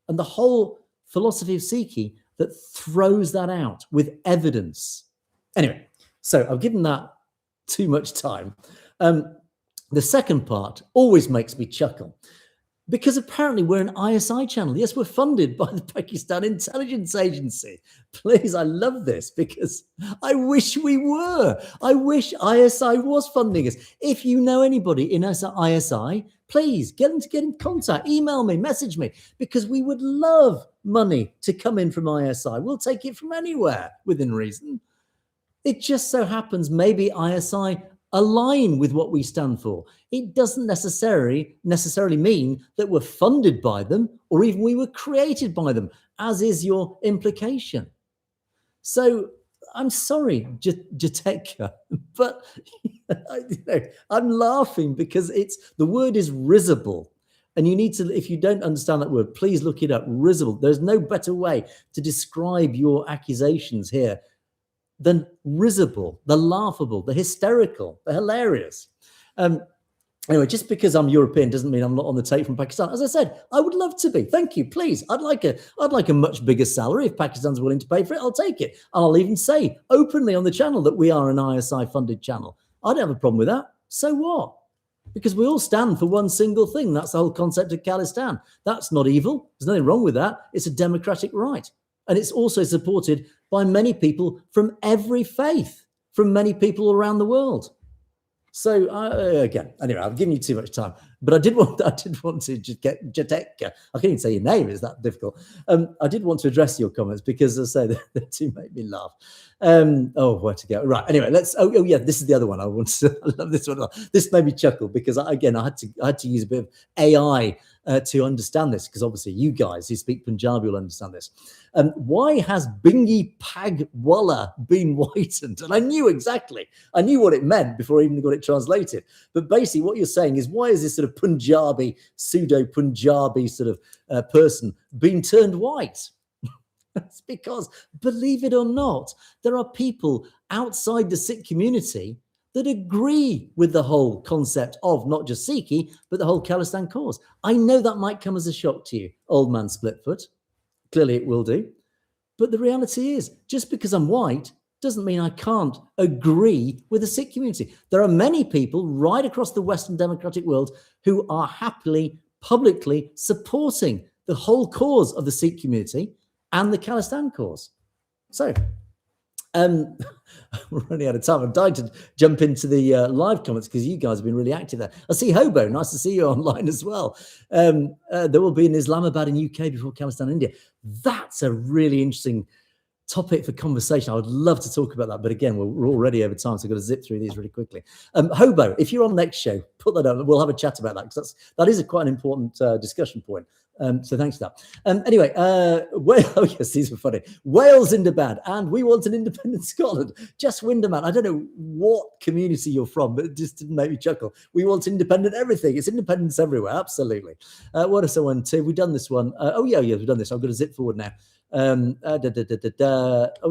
and the whole philosophy of Sikhi that throws that out with evidence. Anyway, so I've given that too much time. The second part always makes me chuckle, because apparently we're an ISI channel. Yes, we're funded by the Pakistan Intelligence Agency. Please, I love this, because I wish we were. I wish ISI was funding us. If you know anybody in ISI, please get them to get in contact. Email me, message me, because we would love money to come in from ISI. We'll take it from anywhere within reason. It just so happens maybe ISI align with what we stand for. It doesn't necessarily mean that we're funded by them or even we were created by them, as is your implication. So I'm sorry, Jatetka, but I'm laughing because the word is risible. And you need to, if you don't understand that word, please look it up, risible. There's no better way to describe your accusations here than risible, the laughable, the hysterical, the hilarious. Anyway, just because I'm European doesn't mean I'm not on the take from Pakistan. As I said, I would love to be. Thank you, please. I'd like a much bigger salary. If Pakistan's willing to pay for it, I'll take it. And I'll even say openly on the channel that we are an ISI funded channel. I don't have a problem with that. So what? Because we all stand for one single thing. That's the whole concept of Khalistan. That's not evil. There's nothing wrong with that. It's a democratic right. And it's also supported by many people from every faith, from many people around the world. So again, anyway, I've given you too much time, but I did want to just get Jatek. I can't even say your name; it's that difficult. I did want to address your comments because, as I say, they do make me laugh. Where to go? Right. Anyway, let's. Oh yeah, this is the other one I wanted to. I love this one. This made me chuckle because I had to use a bit of AI to understand this, because obviously you guys who speak Punjabi will understand this. Why has Bingi Pagwala been whitened? And I knew what it meant before I even got it translated. But basically what you're saying is, why is this sort of Punjabi, pseudo-Punjabi sort of person being turned white? It's because, believe it or not, there are people outside the Sikh community that agree with the whole concept of not just Sikhi, but the whole Khalistan cause. I know that might come as a shock to you, old man Splitfoot. Clearly it will do. But the reality is, just because I'm white doesn't mean I can't agree with the Sikh community. There are many people right across the Western democratic world who are happily, publicly supporting the whole cause of the Sikh community and the Khalistan cause. So, we're running out of time. I'm dying to jump into the live comments because you guys have been really active there. I see Hobo. Nice to see you online as well. There will be in Islamabad in UK before Khalistan, India. That's a really interesting topic for conversation. I would love to talk about that, but again, we're already over time, so I've got to zip through these really quickly. Hobo, if you're on next show, put that up. We'll have a chat about that, because that is quite an important discussion point. So thanks for that. Anyway, oh yes, these were funny. Wales Indabad, and we want an independent Scotland. Just Winderman. I don't know what community you're from, but it just didn't make me chuckle. We want independent everything. It's independence everywhere. Absolutely. What else I want to? We've done this one. Oh yeah, we've done this. I'm going to zip forward now. Oh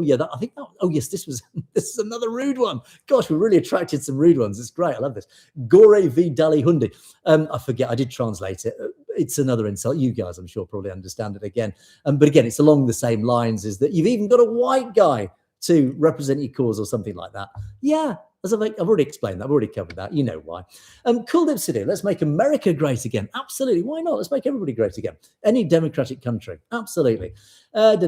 yeah, I think that, oh yes, this is another rude one. Gosh, we really attracted some rude ones. It's great. I love this. Gore v Dali Hundi. I forget, I did translate it. It's another insult. You guys, I'm sure, probably understand it again. But again, it's along the same lines, is that you've even got a white guy to represent your cause or something like that. Yeah, as I've already explained that. I've already covered that. You know why. Cool Dipsy, let's make America great again. Absolutely. Why not? Let's make everybody great again. Any democratic country. Absolutely. And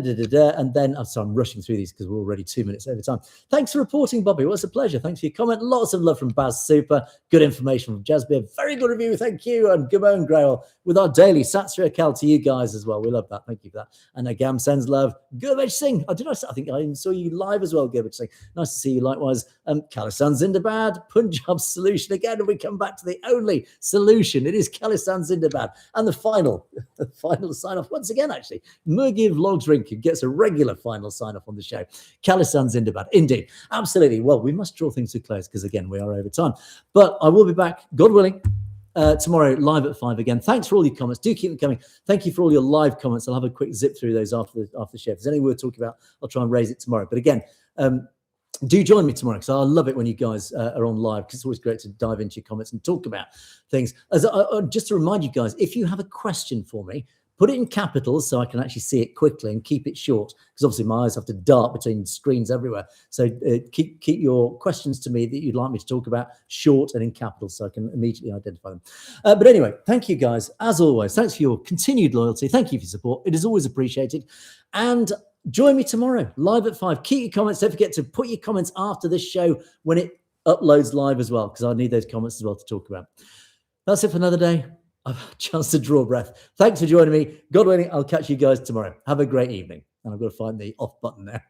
then, I'm rushing through these because we're already 2 minutes over time. Thanks for reporting, Bobby. Well, it's a pleasure. Thanks for your comment. Lots of love from Baz Super. Good information from Jasbir. Very good review. Thank you. And Gabon Grail with our daily Satsri Akal to you guys as well. We love that. Thank you for that. And Agam sends love. Gurbage Singh. I think I saw you live as well, Gurbage Singh. Nice to see you likewise. Khalistan Zindabad. Punjab solution again. And we come back to the only solution. It is Khalistan Zindabad. And the final sign off once again, actually. Murgiv Logs Rink gets a regular final sign off on the show. Khalistan Zindabad. Indeed. Absolutely. Well, we must draw things to close because, again, we are over time. But I will be back, God willing, tomorrow live at 5 again. Thanks for all your comments. Do keep them coming. Thank you for all your live comments. I'll have a quick zip through those after the show. If there's anything we're talking about, I'll try and raise it tomorrow. But again, do join me tomorrow, because I love it when you guys are on live, because it's always great to dive into your comments and talk about things. Just to remind you guys, if you have a question for me, put it in capitals so I can actually see it quickly and keep it short, because obviously my eyes have to dart between screens everywhere. So keep your questions to me that you'd like me to talk about short and in capitals so I can immediately identify them. But anyway, thank you guys. As always, thanks for your continued loyalty. Thank you for your support. It is always appreciated. And join me tomorrow live at 5. Keep your comments. Don't forget to put your comments after this show when it uploads live as well, because I need those comments as well to talk about. That's it for another day. I've had a chance to draw breath. Thanks for joining me. God willing, I'll catch you guys tomorrow. Have a great evening. And I've got to find the off button now.